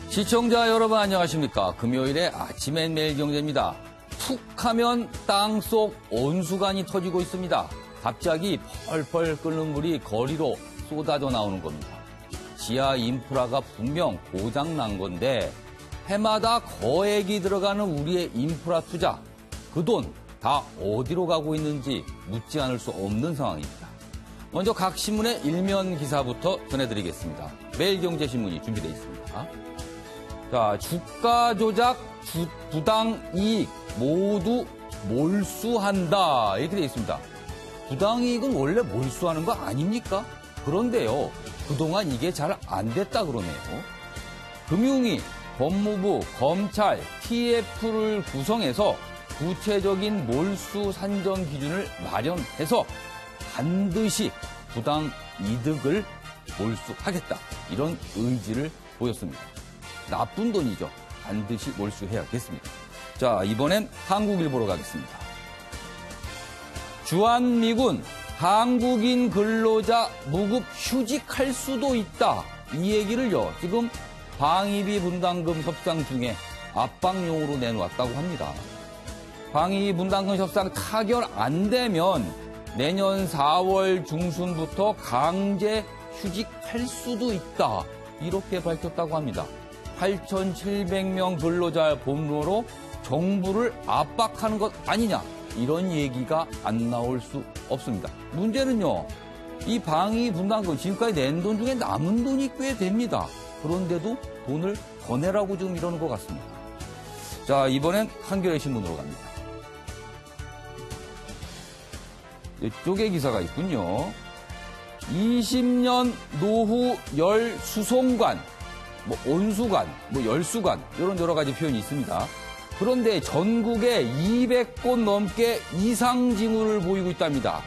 시청자 여러분 안녕하십니까. 금요일에 아침엔 매일경제입니다. 툭 하면 땅속 온수관이 터지고 있습니다. 갑자기 펄펄 끓는 물이 거리로 쏟아져 나오는 겁니다. 지하 인프라가 분명 고장난 건데 해마다 거액이 들어가는 우리의 인프라 투자, 그 돈 다 어디로 가고 있는지 묻지 않을 수 없는 상황입니다. 먼저 각 신문의 일면 기사부터 전해드리겠습니다. 매일경제신문이 준비되어 있습니다. 자, 주가 조작, 부당 이익 모두 몰수한다 이렇게 되어 있습니다. 부당 이익은 원래 몰수하는 거 아닙니까? 그런데요, 그동안 이게 잘 안 됐다 그러네요. 금융위, 법무부, 검찰, TF를 구성해서 구체적인 몰수 산정 기준을 마련해서 반드시 부당 이득을 몰수하겠다. 이런 의지를 보였습니다. 나쁜 돈이죠. 반드시 몰수해야겠습니다. 자, 이번엔 한국일보로 가겠습니다. 주한미군, 한국인 근로자 무급 휴직할 수도 있다. 이 얘기를요, 지금 방위비 분담금 협상 중에 압박용으로 내놓았다고 합니다. 방위비 분담금 협상 타결 안 되면 내년 4월 중순부터 강제 휴직할 수도 있다. 이렇게 밝혔다고 합니다. 8,700명 근로자 본로로 정부를 압박하는 것 아니냐. 이런 얘기가 안 나올 수 없습니다. 문제는요, 이 방위 분담금 지금까지 낸 돈 중에 남은 돈이 꽤 됩니다. 그런데도 돈을 더 내라고 지금 이러는 것 같습니다. 자, 이번엔 한겨레 신문으로 갑니다. 이쪽에 기사가 있군요. 20년 노후 열수송관, 온수관, 열수관 이런 여러 가지 표현이 있습니다. 그런데 전국에 200곳 넘게 이상 징후를 보이고 있답니다.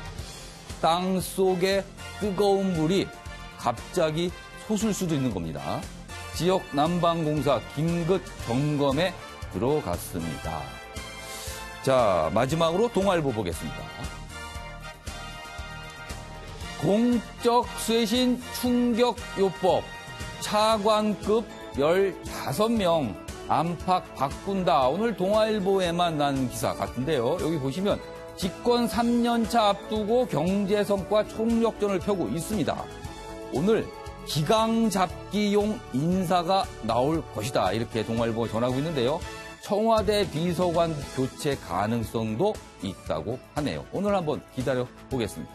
땅 속에 뜨거운 물이 갑자기 솟을 수도 있는 겁니다. 지역 난방공사 긴급 점검에 들어갔습니다. 자, 마지막으로 동아일보 보겠습니다. 공적 쇄신 충격요법, 차관급 15명 안팎 바꾼다. 오늘 동아일보에만 난 기사 같은데요. 여기 보시면 집권 3년차 앞두고 경제성과 총력전을 펴고 있습니다. 오늘 기강잡기용 인사가 나올 것이다. 이렇게 동아일보가 전하고 있는데요. 청와대 비서관 교체 가능성도 있다고 하네요. 오늘 한번 기다려 보겠습니다.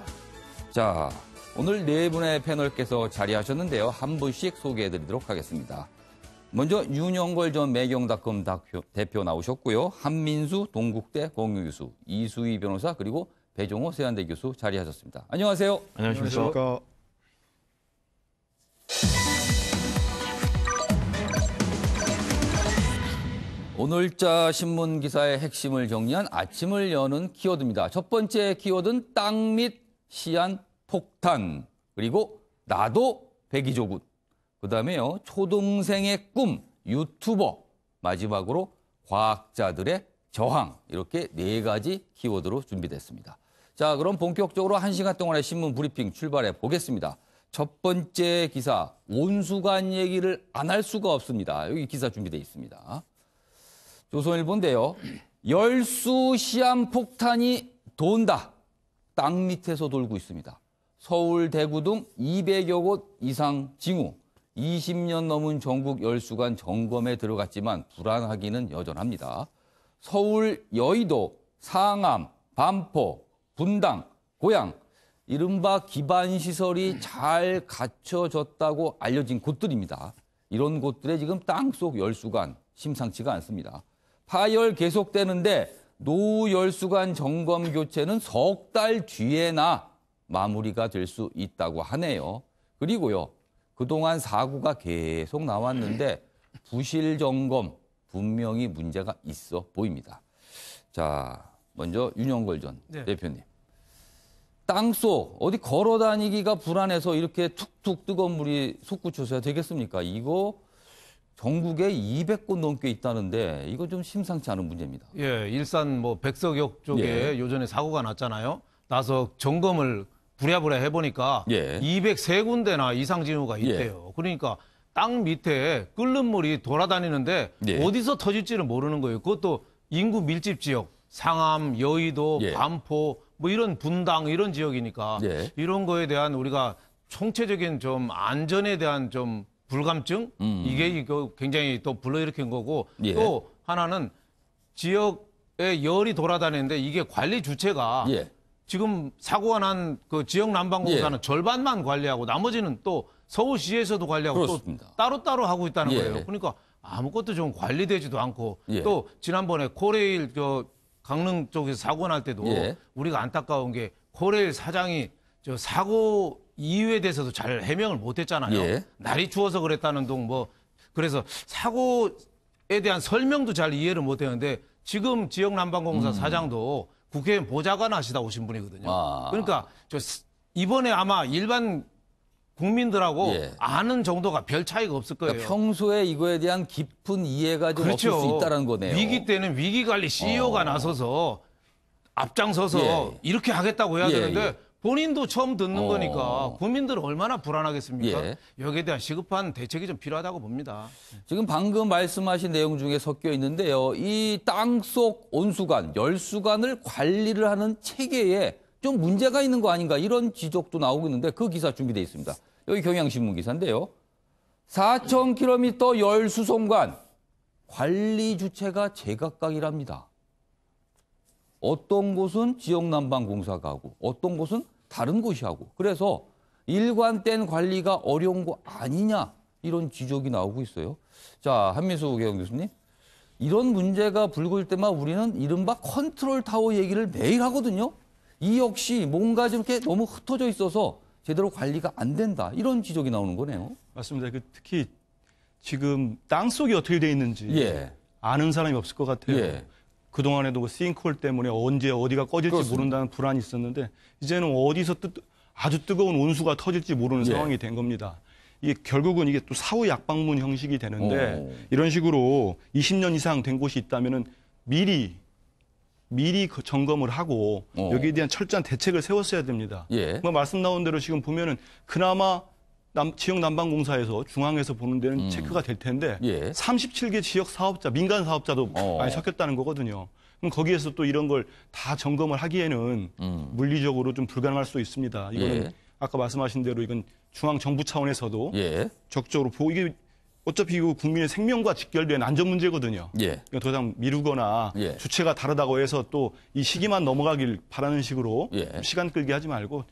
자, 오늘 네 분의 패널께서 자리하셨는데요. 한 분씩 소개해드리도록 하겠습니다. 먼저 윤영걸 전 매경닷컴 대표 나오셨고요. 한민수 동국대 공유교수, 이수희 변호사, 그리고 배종호 세안대 교수 자리하셨습니다. 안녕하세요. 안녕하십니까. 오늘자 신문 기사의 핵심을 정리한 아침을 여는 키워드입니다. 첫 번째 키워드는 땅 및 시안 폭탄, 그리고 나도 백이조군, 그 다음에요 초등생의 꿈, 유튜버, 마지막으로 과학자들의 저항, 이렇게 네 가지 키워드로 준비됐습니다. 자, 그럼 본격적으로 1시간 동안의 신문 브리핑 출발해 보겠습니다. 첫 번째 기사, 온수관 얘기를 안 할 수가 없습니다. 여기 기사 준비되어 있습니다. 조선일보인데요. 열수 시한폭탄이 돈다. 땅 밑에서 돌고 있습니다. 서울, 대구 등 200여 곳 이상 징후, 20년 넘은 전국 열수관 점검에 들어갔지만 불안하기는 여전합니다. 서울, 여의도, 상암, 반포, 분당, 고양, 이른바 기반시설이 잘 갖춰졌다고 알려진 곳들입니다. 이런 곳들에 지금 땅속 열수관 심상치가 않습니다. 파열 계속되는데 노후 열수관 점검 교체는 석 달 뒤에나 마무리가 될 수 있다고 하네요. 그리고요, 그동안 사고가 계속 나왔는데 부실 점검 분명히 문제가 있어 보입니다. 자, 먼저 윤영걸 전 대표님. 땅속 어디 걸어 다니기가 불안해서 이렇게 툭툭 뜨거운 물이 솟구쳐서야 되겠습니까? 이거 전국에 200곳 넘게 있다는데 이거 좀 심상치 않은 문제입니다. 예, 일산 백석역 쪽에 요전에 사고가 났잖아요. 나서 점검을 부랴부랴 해보니까 203군데나 이상 징후가 있대요. 그러니까 땅 밑에 끓는 물이 돌아다니는데 예. 어디서 터질지를 모르는 거예요. 그것도 인구 밀집 지역, 상암, 여의도, 예. 반포 뭐 이런 분당 이런 지역이니까 예. 이런 거에 대한 우리가 총체적인 좀 안전에 대한 좀 불감증 이게 이거 굉장히 또 불러일으킨 거고 예. 또 하나는 지역에 열이 돌아다니는데 이게 관리 주체가 예. 지금 사고가 난 그 지역 난방공사는 예. 절반만 관리하고 나머지는 또 서울시에서도 관리하고 그렇습니다. 또 따로따로 하고 있다는 예. 거예요. 그러니까 아무것도 좀 관리되지도 않고 예. 또 지난번에 코레일 강릉 쪽에서 사고 날 때도 예. 우리가 안타까운 게 코레일 사장이 저 사고 이유에 대해서도 잘 해명을 못 했잖아요. 예. 날이 추워서 그랬다는 둥 뭐 그래서 사고에 대한 설명도 잘 이해를 못 했는데 지금 지역 난방공사 사장도 국회의원 보좌관 하시다 오신 분이거든요. 아. 그러니까 이번에 아마 일반 국민들하고 예. 아는 정도가 별 차이가 없을 거예요. 그러니까 평소에 이거에 대한 깊은 이해가 좀 그렇죠. 없을 수 있다는 거네요. 위기 때는 위기관리 CEO가 나서서 앞장서서 예. 이렇게 하겠다고 해야 예, 되는데 예. 본인도 처음 듣는 거니까 국민들은 얼마나 불안하겠습니까? 예. 여기에 대한 시급한 대책이 좀 필요하다고 봅니다. 지금 방금 말씀하신 내용 중에 섞여 있는데요. 이 땅속 온수관, 열수관을 관리를 하는 체계에 좀 문제가 있는 거 아닌가 이런 지적도 나오고 있는데 그 기사 준비되어 있습니다. 여기 경향신문 기사인데요. 4,000km 열수송관 관리 주체가 제각각이랍니다. 어떤 곳은 지역난방공사가 하고 어떤 곳은 다른 곳이 하고 그래서 일관된 관리가 어려운 거 아니냐 이런 지적이 나오고 있어요. 자, 한민수 개영 교수님. 이런 문제가 불거질 때만 우리는 이른바 컨트롤 타워 얘기를 매일 하거든요. 이 역시 뭔가 좀 이렇게 너무 흩어져 있어서 제대로 관리가 안 된다. 이런 지적이 나오는 거네요. 맞습니다. 특히 지금 땅 속이 어떻게 돼 있는지 예. 아는 사람이 없을 것 같아요. 예. 그동안에도 그 싱크홀 때문에 언제 어디가 꺼질지 그렇습니다. 모른다는 불안이 있었는데 이제는 어디서 아주 뜨거운 온수가 터질지 모르는 예. 상황이 된 겁니다. 이게 결국은 이게 또 사후 약방문 형식이 되는데 이런 식으로 20년 이상 된 곳이 있다면은 미리 그 점검을 하고 여기에 대한 철저한 대책을 세웠어야 됩니다. 예. 뭐 말씀 나온 대로 지금 보면은 그나마 지역 난방공사에서 중앙에서 보는 데는 체크가 될 텐데 예. 37개 지역 사업자, 민간 사업자도 많이 섞였다는 거거든요. 그럼 거기에서 또 이런 걸 다 점검을 하기에는 물리적으로 좀 불가능할 수 있습니다. 이거는 예. 아까 말씀하신 대로 이건 중앙 정부 차원에서도 예. 적극적으로 보고 이게 어차피 이거 국민의 생명과 직결된 안전 문제거든요. 예. 이거 더 이상 미루거나 예. 주체가 다르다고 해서 또 이 시기만 넘어가길 바라는 식으로 예. 시간 끌게 하지 말고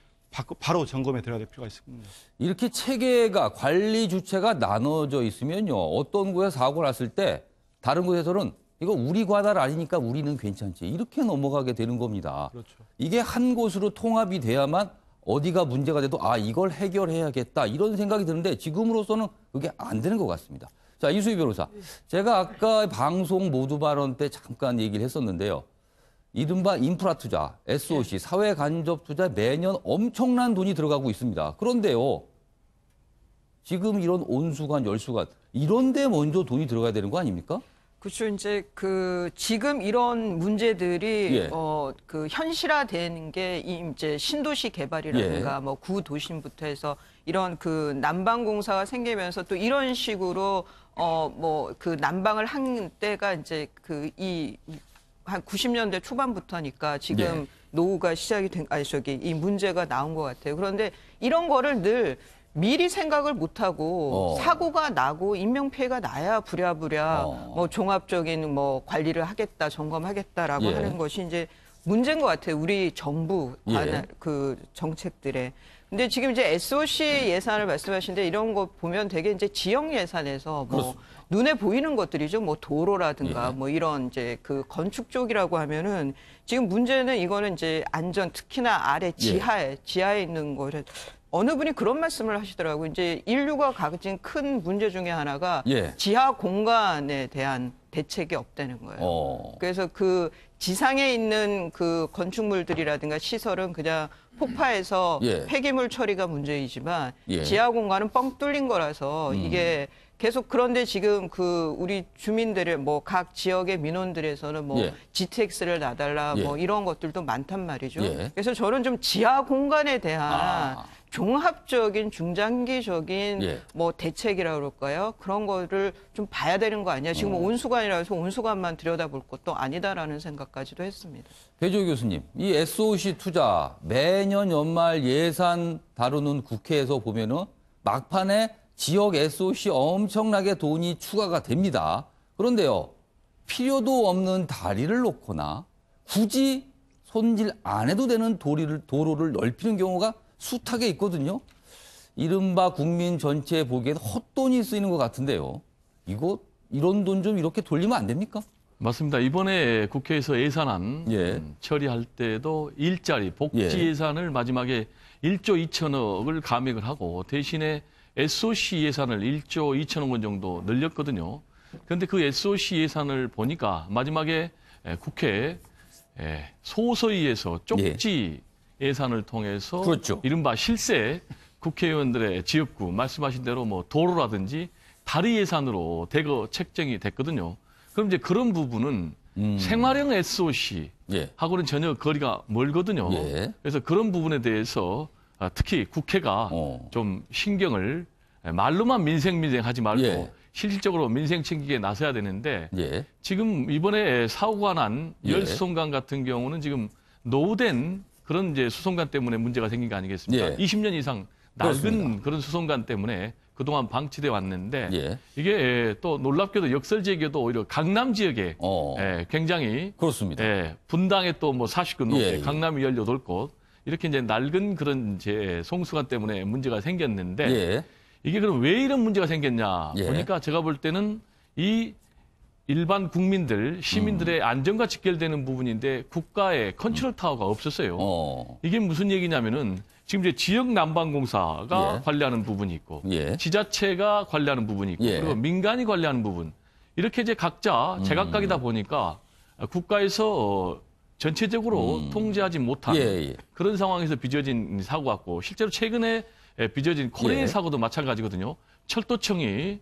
바로 점검에 들어야 될 필요가 있습니다. 이렇게 체계가 관리 주체가 나눠져 있으면요. 어떤 곳에 사고가 났을 때 다른 곳에서는 이거 우리 관할 아니니까 우리는 괜찮지. 이렇게 넘어가게 되는 겁니다. 그렇죠. 이게 한 곳으로 통합이 돼야만 어디가 문제가 돼도 아 이걸 해결해야겠다 이런 생각이 드는데 지금으로서는 그게 안 되는 것 같습니다. 자, 이수희 변호사. 제가 아까 방송 모두 발언 때 잠깐 얘기를 했었는데요. 이른바 인프라 투자, SOC, 사회 간접 투자 매년 엄청난 돈이 들어가고 있습니다. 그런데요. 지금 이런 온수관, 열수관 이런 데 먼저 돈이 들어가야 되는 거 아닙니까? 그렇죠. 이제 지금 이런 문제들이 예. 현실화되는 게 이제 신도시 개발이라든가 예. 뭐 구도심부터 해서 이런 난방공사가 생기면서 또 이런 식으로 난방을 한 때가 이제 한 90년대 초반부터니까 지금 예. 노후가 시작이 이 문제가 나온 것 같아요. 그런데 이런 거를 늘 미리 생각을 못하고 사고가 나고 인명피해가 나야 부랴부랴 뭐 종합적인 관리를 하겠다, 점검하겠다라고 예. 하는 것이 이제 문제인 것 같아요. 우리 정부 예. 정책들에. 근데 지금 이제 SOC 예산을 말씀하시는데 이런 거 보면 되게 이제 지역 예산에서 눈에 보이는 것들이죠. 뭐 도로라든가 예. 뭐 이런 이제 건축 쪽이라고 하면은 지금 문제는 이거는 이제 안전 특히나 아래 지하에 있는 거를 어느 분이 그런 말씀을 하시더라고요. 이제 인류가 가진 큰 문제 중에 하나가 예. 지하 공간에 대한 대책이 없다는 거예요. 그래서 지상에 있는 건축물들이라든가 시설은 그냥 폭파해서 예. 폐기물 처리가 문제이지만 예. 지하 공간은 뻥 뚫린 거라서 이게 계속 그런데 지금 우리 주민들의 각 지역의 민원들에서는 예. GTX를 놔달라 예. 이런 것들도 많단 말이죠. 예. 그래서 저는 좀 지하 공간에 대한 종합적인 중장기적인 예. 뭐 대책이라 그럴까요? 그런 거를 좀 봐야 되는 거 아니야? 지금 온수관이라서 온수관만 들여다볼 것도 아니다라는 생각까지도 했습니다. 배조 교수님, 이 SOC 투자 매년 연말 예산 다루는 국회에서 보면은 막판에 지역 SOC 엄청나게 돈이 추가가 됩니다. 그런데요, 필요도 없는 다리를 놓거나 굳이 손질 안 해도 되는 도로를 넓히는 경우가 숱하게 있거든요. 이른바 국민 전체에 보기에는 헛돈이 쓰이는 것 같은데요. 이런 돈 좀 이렇게 돌리면 안 됩니까? 맞습니다. 이번에 국회에서 예산안 예. 처리할 때도 일자리, 복지 예. 예산을 마지막에 1조 2천억을 감액을 하고 대신에 SOC 예산을 1조 2천억 원 정도 늘렸거든요. 그런데 그 SOC 예산을 보니까 마지막에 국회 소소위에서 쪽지 예산을 통해서 그렇죠. 이른바 실세 국회의원들의 지역구 말씀하신 대로 뭐 도로라든지 다리 예산으로 대거 책정이 됐거든요. 그럼 이제 그런 부분은 생활형 SOC 예. 하고는 전혀 거리가 멀거든요. 예. 그래서 그런 부분에 대해서 특히 국회가 좀 신경을 말로만 민생 하지 말고 예. 실질적으로 민생 챙기기에 나서야 되는데 예. 지금 이번에 사고가 난 예. 열수송관 같은 경우는 지금 노후된 그런 이제 수송관 때문에 문제가 생긴 거 아니겠습니까? 예. 20년 이상 낡은 그렇습니다. 그런 수송관 때문에 그동안 방치돼 왔는데 예. 이게 또 놀랍게도 역설제기도 오히려 강남 지역에 굉장히 그렇습니다. 분당에 또 뭐 40군 넘게 예, 예. 강남이 18곳 이렇게 이제 낡은 그런 이제 송수관 때문에 문제가 생겼는데 예. 이게 그럼 왜 이런 문제가 생겼냐 예. 보니까 제가 볼 때는 이 일반 국민들, 시민들의 안전과 직결되는 부분인데 국가의 컨트롤 타워가 없었어요. 이게 무슨 얘기냐면은 지금 이제 지역 난방공사가 예. 관리하는 부분이 있고 예. 지자체가 관리하는 부분이 있고 예. 그리고 민간이 관리하는 부분 이렇게 이제 각자 제각각이다 보니까 국가에서 전체적으로 통제하지 못한 예, 예. 그런 상황에서 빚어진 사고 같고 실제로 최근에 빚어진 코레일 예. 사고도 마찬가지거든요. 철도청이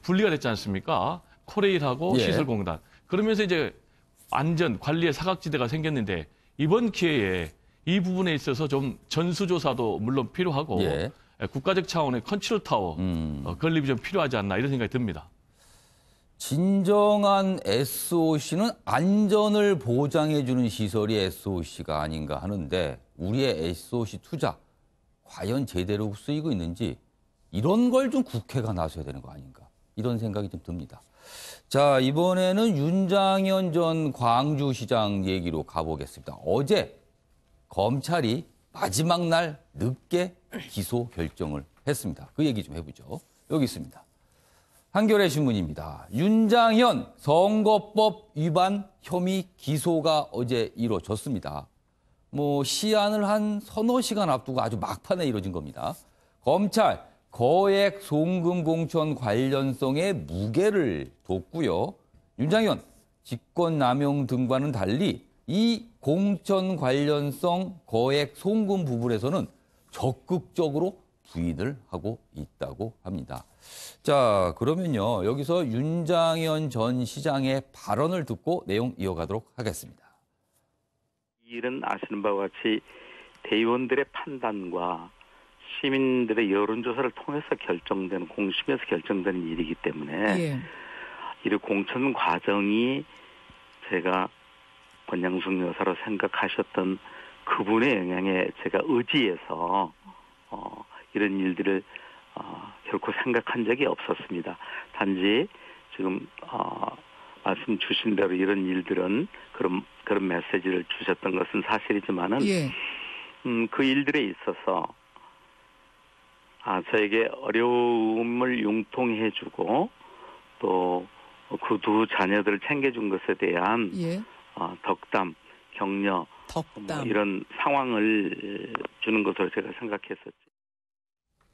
분리가 됐지 않습니까? 코레일하고 예. 시설공단. 그러면서 이제 안전 관리의 사각지대가 생겼는데 이번 기회에 이 부분에 있어서 좀 전수조사도 물론 필요하고 예. 국가적 차원의 컨트롤 타워 건립이 좀 필요하지 않나 이런 생각이 듭니다. 진정한 SOC는 안전을 보장해주는 시설이 SOC가 아닌가 하는데 우리의 SOC 투자 과연 제대로 쓰이고 있는지 이런 걸 좀 국회가 나서야 되는 거 아닌가 이런 생각이 좀 듭니다. 자, 이번에는 윤장현 전 광주시장 얘기로 가보겠습니다. 어제 검찰이 마지막 날 늦게 기소 결정을 했습니다. 그 얘기 좀 해보죠. 여기 있습니다. 한겨레 신문입니다. 윤장현 선거법 위반 혐의 기소가 어제 이루어졌습니다. 시한을 한 서너 시간 앞두고 아주 막판에 이루어진 겁니다. 검찰 거액 송금 공천 관련성의 무게를 뒀고요. 윤장현 직권남용 등과는 달리 이 공천 관련성 거액 송금 부분에서는 적극적으로 부인을 하고 있다고 합니다. 자, 그러면요. 여기서 윤장현 전 시장의 발언을 듣고 내용 이어가도록 하겠습니다. 이 일은 아시는 바와 같이 대의원들의 판단과 시민들의 여론조사를 통해서 결정되는 공심에서 결정되는 일이기 때문에 이 공천 과정이 제가 권양숙 여사로 생각하셨던 그분의 영향에 제가 의지해서 이런 일들을 결코 생각한 적이 없었습니다. 단지 지금 말씀 주신 대로 이런 일들은 그런 메시지를 주셨던 것은 사실이지만은 그 일들에 있어서 저에게 어려움을 융통해주고 또 그 두 자녀들을 챙겨준 것에 대한 덕담, 격려 이런 상황을 주는 것으로 제가 생각했었죠.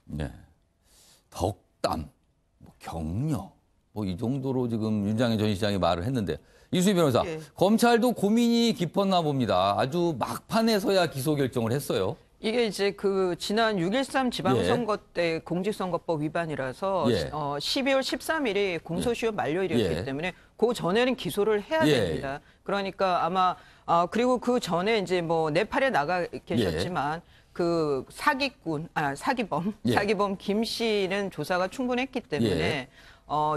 네, 덕담, 격려, 이 정도로 지금 윤장현 전 시장이 말을 했는데 이수희 변호사, 검찰도 고민이 깊었나 봅니다. 아주 막판에서야 기소 결정을 했어요. 이게 이제 지난 6.13 지방선거 때 공직선거법 위반이라서 12월 13일이 공소시효 만료일이었기 때문에 그 전에는 기소를 해야 됩니다. 그러니까 아마 그리고 그 전에 이제 네팔에 나가 계셨지만 그 사기범 예. 사기범 김 씨는 조사가 충분했기 때문에 예.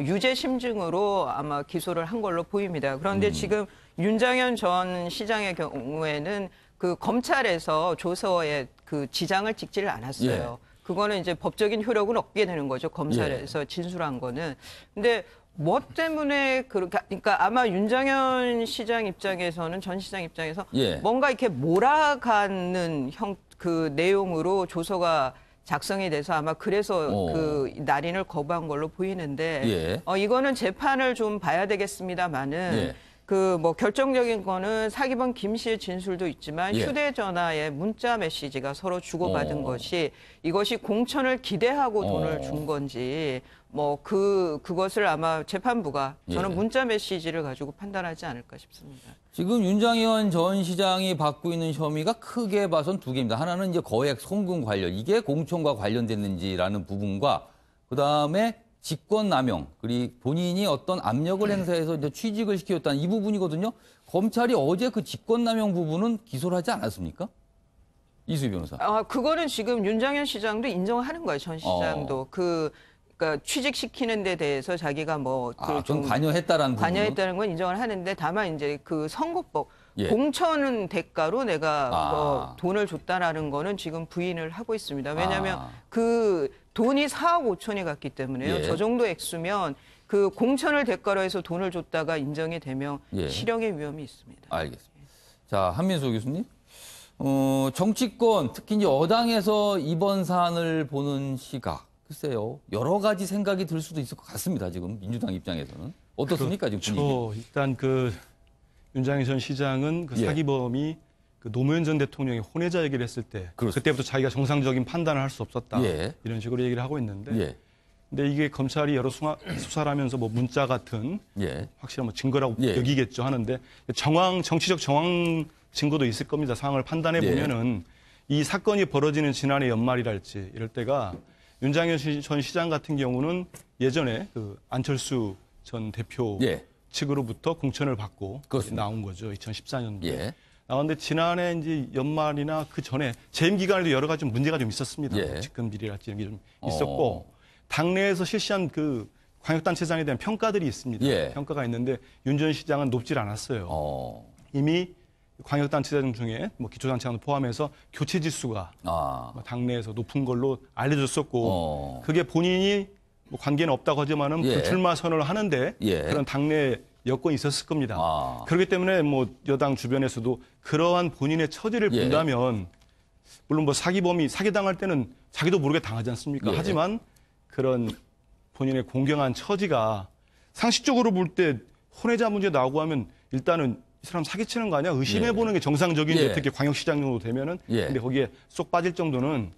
유죄 심증으로 아마 기소를 한 걸로 보입니다. 그런데 지금 윤장현 전 시장의 경우에는 그 검찰에서 조서에 그 지장을 찍지를 않았어요. 예. 그거는 이제 법적인 효력은 얻게 되는 거죠. 검찰에서 진술한 거는. 근데 뭐 때문에 그러니까 아마 윤장현 시장 입장에서는 전 시장 입장에서 예. 뭔가 이렇게 몰아가는 그 내용으로 조서가 작성이 돼서 아마 그래서 그 날인을 거부한 걸로 보이는데 예. 이거는 재판을 좀 봐야 되겠습니다만은 예. 그 뭐 결정적인 거는 사기범 김 씨의 진술도 있지만 예. 휴대전화에 문자 메시지가 서로 주고받은 것이 이것이 공천을 기대하고 돈을 준 건지 뭐 그것을 아마 재판부가 저는 예. 문자 메시지를 가지고 판단하지 않을까 싶습니다. 지금 윤장현 전 시장이 받고 있는 혐의가 크게 봐선 두 개입니다. 하나는 이제 거액 송금 관련, 이게 공천과 관련됐는지라는 부분과 그다음에 직권남용, 그리고 본인이 어떤 압력을 행사해서 이제 취직을 시켰다는 이 부분이거든요. 검찰이 어제 그 직권남용 부분은 기소를 하지 않았습니까? 이수희 변호사. 그거는 지금 윤장현 시장도 인정하는 거예요. 전 시장도 그러니까 취직시키는 데 대해서 자기가 뭐 좀 관여했다라는 부분. 관여했다는 건 인정을 하는데 다만 이제 그 선거법 예. 공천은 대가로 내가 돈을 줬다라는 거는 지금 부인을 하고 있습니다. 왜냐하면 그 돈이 4억 5천이 갔기 때문에요. 예. 저 정도 액수면 그 공천을 대가로 해서 돈을 줬다가 인정이 되면 예. 실형의 위험이 있습니다. 알겠습니다. 자, 한민수 교수님. 정치권, 특히 이제 여당에서 이번 사안을 보는 시각, 글쎄요, 여러 가지 생각이 들 수도 있을 것 같습니다. 지금 민주당 입장에서는. 어떻습니까, 지금 분위기? 일단 그 윤장현 전 시장은 그 예. 사기범이 그 노무현 전 대통령이 혼외자 얘기를 했을 때 그렇습니다. 그때부터 자기가 정상적인 판단을 할 수 없었다. 예. 이런 식으로 얘기를 하고 있는데 예. 근데 이게 검찰이 여러 수사를 하면서 뭐 문자 같은 예. 확실한 뭐 증거라고 예. 여기겠죠 하는데 정치적 정황 증거도 있을 겁니다. 상황을 판단해 보면은 이 사건이 벌어지는 지난해 연말이랄지 이럴 때가 윤장현 전 시장 같은 경우는 예전에 그 안철수 전 대표 예. 측으로부터 공천을 받고 그렇습니다. 나온 거죠. 2014년도에. 예. 그런데 지난해 이제 연말이나 그 전에 재임 기간에도 여러 가지 좀 문제가 좀 있었습니다. 예. 직권 비리랄지 이런 게 좀 있었고 당내에서 실시한 그 광역단체장에 대한 평가들이 있습니다. 예. 평가가 있는데 윤 전 시장은 높질 않았어요. 이미 광역단체장 중에 뭐 기초단체장 포함해서 교체 지수가 당내에서 높은 걸로 알려졌었고 그게 본인이 뭐 관계는 없다고 하지만은 예. 불출마 선언을 하는데 예. 그런 당내 여건이 있었을 겁니다. 그렇기 때문에 뭐 여당 주변에서도 그러한 본인의 처지를 예. 본다면 물론 뭐 사기범이 사기당할 때는 자기도 모르게 당하지 않습니까? 예. 하지만 그런 본인의 공경한 처지가 상식적으로 볼 때 혼외자 문제 나오고 하면 일단은 이 사람 사기치는 거 아니야? 의심해보는 게 정상적인데 예. 특히 광역시장 정도 되면은 예. 근데 거기에 쏙 빠질 정도는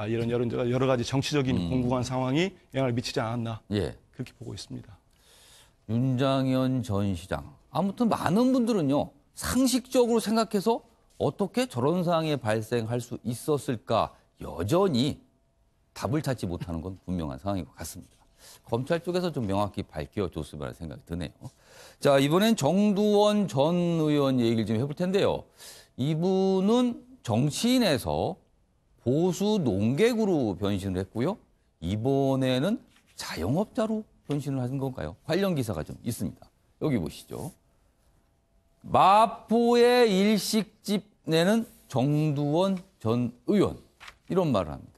이런 여러 가지 정치적인 공공한 상황이 영향을 미치지 않았나 그렇게 보고 있습니다. 윤장현 전 시장. 아무튼 많은 분들은요, 상식적으로 생각해서 어떻게 저런 상황이 발생할 수 있었을까 여전히 답을 찾지 못하는 건 분명한 상황인 것 같습니다. 검찰 쪽에서 좀 명확히 밝혀줬으면 하는 생각이 드네요. 자, 이번엔 정두원 전 의원 얘기를 좀 해볼 텐데요. 이분은 정치인에서 보수 농객으로 변신을 했고요. 이번에는 자영업자로 변신을 하는 건가요? 관련 기사가 좀 있습니다. 여기 보시죠. 마포의 일식집 내는 정두원 전 의원. 이런 말을 합니다.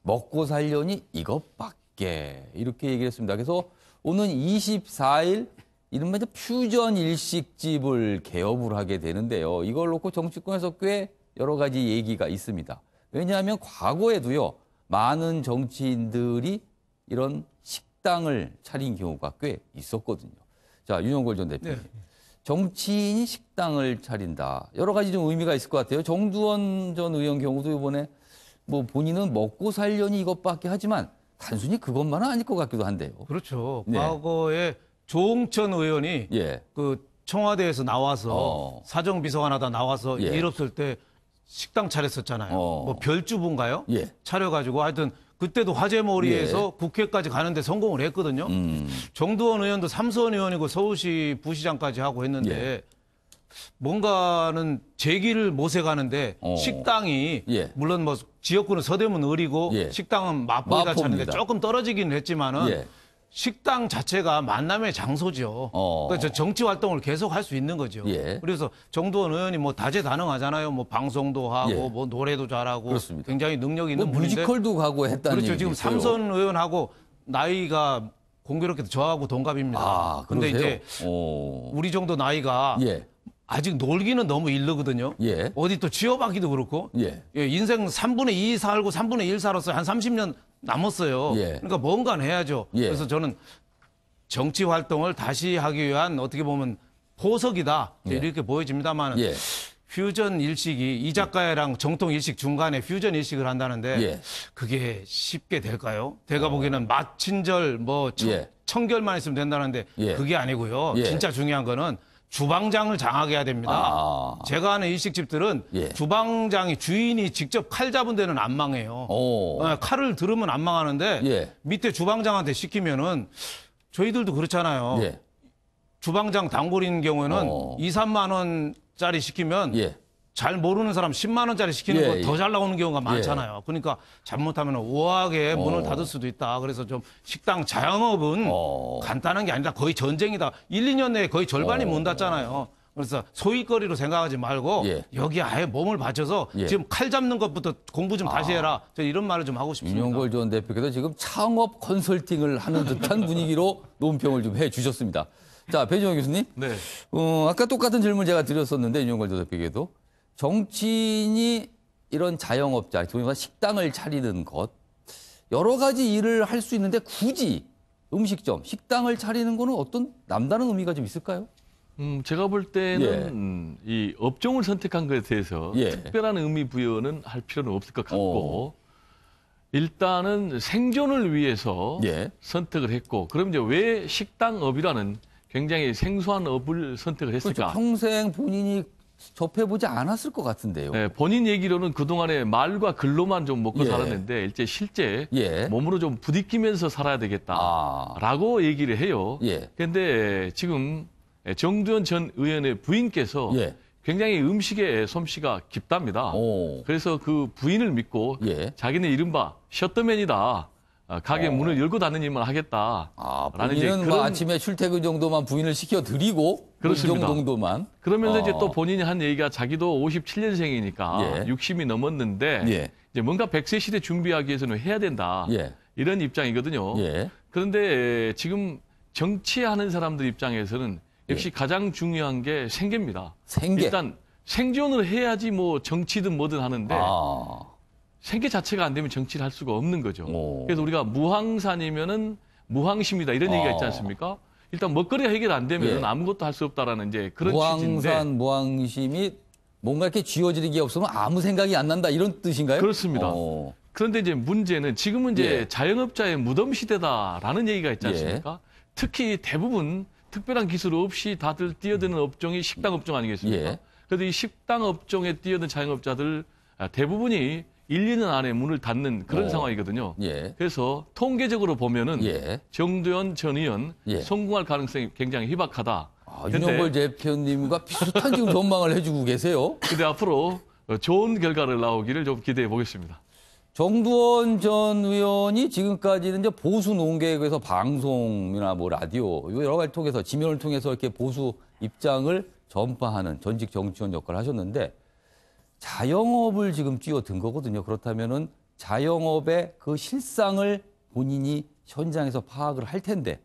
먹고 살려니 이것밖에. 이렇게 얘기를 했습니다. 그래서 오는 24일 이른바 퓨전 일식집을 개업을 하게 되는데요. 이걸 놓고 정치권에서 꽤 여러 가지 얘기가 있습니다. 왜냐하면 과거에도요. 많은 정치인들이 이런 식당을 차린 경우가 꽤 있었거든요. 자, 윤영걸 전 대표님. 정치인이 식당을 차린다. 여러 가지 좀 의미가 있을 것 같아요. 정두원 전 의원 경우도 이번에 뭐 본인은 먹고 살려니 이것밖에 하지만 단순히 그것만은 아닐 것 같기도 한데요. 그렇죠. 네. 과거에 조홍천 의원이 예. 그 청와대에서 나와서 사정비서관 하다 나와서 예. 일 없을 때 식당 차렸었잖아요. 뭐 별주부인가요? 예. 차려가지고 하여튼 그때도 화제몰이에서 국회까지 가는데 성공을 했거든요. 정두원 의원도 삼선 의원이고 서울시 부시장까지 하고 했는데 뭔가는 제기를 모색하는데 식당이 예. 물론 뭐 지역구는 서대문 을이고 예. 식당은 마포에다 찾는데 마포입니다. 조금 떨어지긴 했지만은 예. 식당 자체가 만남의 장소죠. 그래서 정치 활동을 계속 할 수 있는 거죠. 예. 그래서 정두원 의원이 뭐 다재다능하잖아요. 뭐 방송도 하고 예. 뭐 노래도 잘하고 그렇습니다. 굉장히 능력이 있는 뭐 분인데 뮤지컬도 가고 했다는 그렇죠. 얘기도 지금 있어요. 삼선 의원하고 나이가 공교롭게도 저하고 동갑입니다. 아, 근데 그러세요? 이제 우리 정도 나이가 예. 아직 놀기는 너무 이르거든요. 예. 어디 또 취업하기도 그렇고. 예. 인생 3분의 2 살고 3분의 1 살았어요. 한 30년 남았어요. 예. 그러니까 뭔가는 해야죠. 예. 그래서 저는 정치 활동을 다시 하기 위한 어떻게 보면 포석이다. 이렇게 보여집니다만 예. 퓨전 일식이 이 작가랑 정통 일식 중간에 퓨전 일식을 한다는데 예. 그게 쉽게 될까요? 제가 보기에는 맛친절 뭐 예. 청결만 있으면 된다는데 예. 그게 아니고요. 예. 진짜 중요한 거는 주방장을 장악해야 됩니다. 아. 제가 아는 일식집들은 예. 주방장이 주인이 직접 칼 잡은 데는 안 망해요. 칼을 들으면 안 망하는데 예. 밑에 주방장한테 시키면은 저희들도 그렇잖아요. 예. 주방장 단골인 경우에는 2, 3만 원짜리 시키면 예. 잘 모르는 사람 10만 원짜리 시키는 예, 거 더 예. 잘 나오는 경우가 많잖아요. 그러니까 잘못하면 우아하게 문을 닫을 수도 있다. 그래서 좀 식당 자영업은 간단한 게 아니라 거의 전쟁이다. 1, 2년 내에 거의 절반이 문 닫잖아요. 그래서 소일거리로 생각하지 말고 예. 여기 아예 몸을 바쳐서 예. 지금 칼 잡는 것부터 공부 좀 다시 해라. 저 이런 말을 좀 하고 싶습니다. 윤용걸 전 대표께서 지금 창업 컨설팅을 하는 듯한 분위기로 논평을 좀 해주셨습니다. 자, 배종원 교수님. 네. 아까 똑같은 질문 제가 드렸었는데 윤용걸 전 대표께도 정치인이 이런 자영업자, 소위 식당을 차리는 것 여러 가지 일을 할 수 있는데 굳이 음식점, 식당을 차리는 거는 어떤 남다른 의미가 좀 있을까요? 제가 볼 때는 이 업종을 선택한 것에 대해서 예. 특별한 의미 부여는 할 필요는 없을 것 같고 일단은 생존을 위해서 예. 선택을 했고 그럼 이제 왜 식당업이라는 굉장히 생소한 업을 선택을 그렇죠. 했을까? 평생 본인이 접해보지 않았을 것 같은데요. 네, 본인 얘기로는 그동안에 말과 글로만 좀 먹고 예. 살았는데 이제 실제 예. 몸으로 좀 부딪히면서 살아야 되겠다라고 얘기를 해요. 예. 그런데 지금 정두원 전 의원의 부인께서 예. 굉장히 음식에 솜씨가 깊답니다. 그래서 그 부인을 믿고 예. 자기는 이른바 셔터맨이다. 가게 문을 열고 닫는 일만 하겠다. 라는 이제 본인은 뭐 아침에 출퇴근 정도만 부인을 시켜드리고 이 그렇습니다. 정도만. 그러면서 이제 또 본인이 한 얘기가 자기도 57년생이니까 예. 60이 넘었는데 예. 이제 뭔가 100세 시대 준비하기 위해서는 해야 된다. 예. 이런 입장이거든요. 예. 그런데 지금 정치하는 사람들 입장에서는 역시 가장 중요한 게 생계입니다. 생계. 일단 생존을 해야지 뭐 정치든 뭐든 하는데 생계 자체가 안 되면 정치를 할 수가 없는 거죠. 그래서 우리가 무항산이면은 무항심이다 이런 얘기가 있지 않습니까? 일단 먹거리가 해결 안 되면 예. 아무것도 할 수 없다라는 이제 그런 취지인데 무항산, 무항심이 뭔가 이렇게 쥐어지는 게 없으면 아무 생각이 안 난다 이런 뜻인가요? 그렇습니다. 그런데 이제 문제는 지금은 이제 예. 자영업자의 무덤 시대다라는 얘기가 있지 않습니까? 특히 대부분 특별한 기술 없이 다들 뛰어드는 업종이 식당 업종 아니겠습니까? 예. 그래도 이 식당 업종에 뛰어든 자영업자들 대부분이 1, 2년 안에 문을 닫는 그런 상황이거든요. 예. 그래서 통계적으로 보면은 예. 정두원 전 의원 예. 성공할 가능성이 굉장히 희박하다. 윤용걸 대표님과 비슷한 지금 전망을 해주고 계세요. 근데 앞으로 좋은 결과를 나오기를 좀 기대해 보겠습니다. 정두원 전 의원이 지금까지는 이제 보수 농객에서 방송이나 뭐 라디오 여러 가지 통해서 지면을 통해서 이렇게 보수 입장을 전파하는 전직 정치원 역할을 하셨는데 자영업을 지금 뛰어든 거거든요. 그렇다면은 자영업의 그 실상을 본인이 현장에서 파악을 할 텐데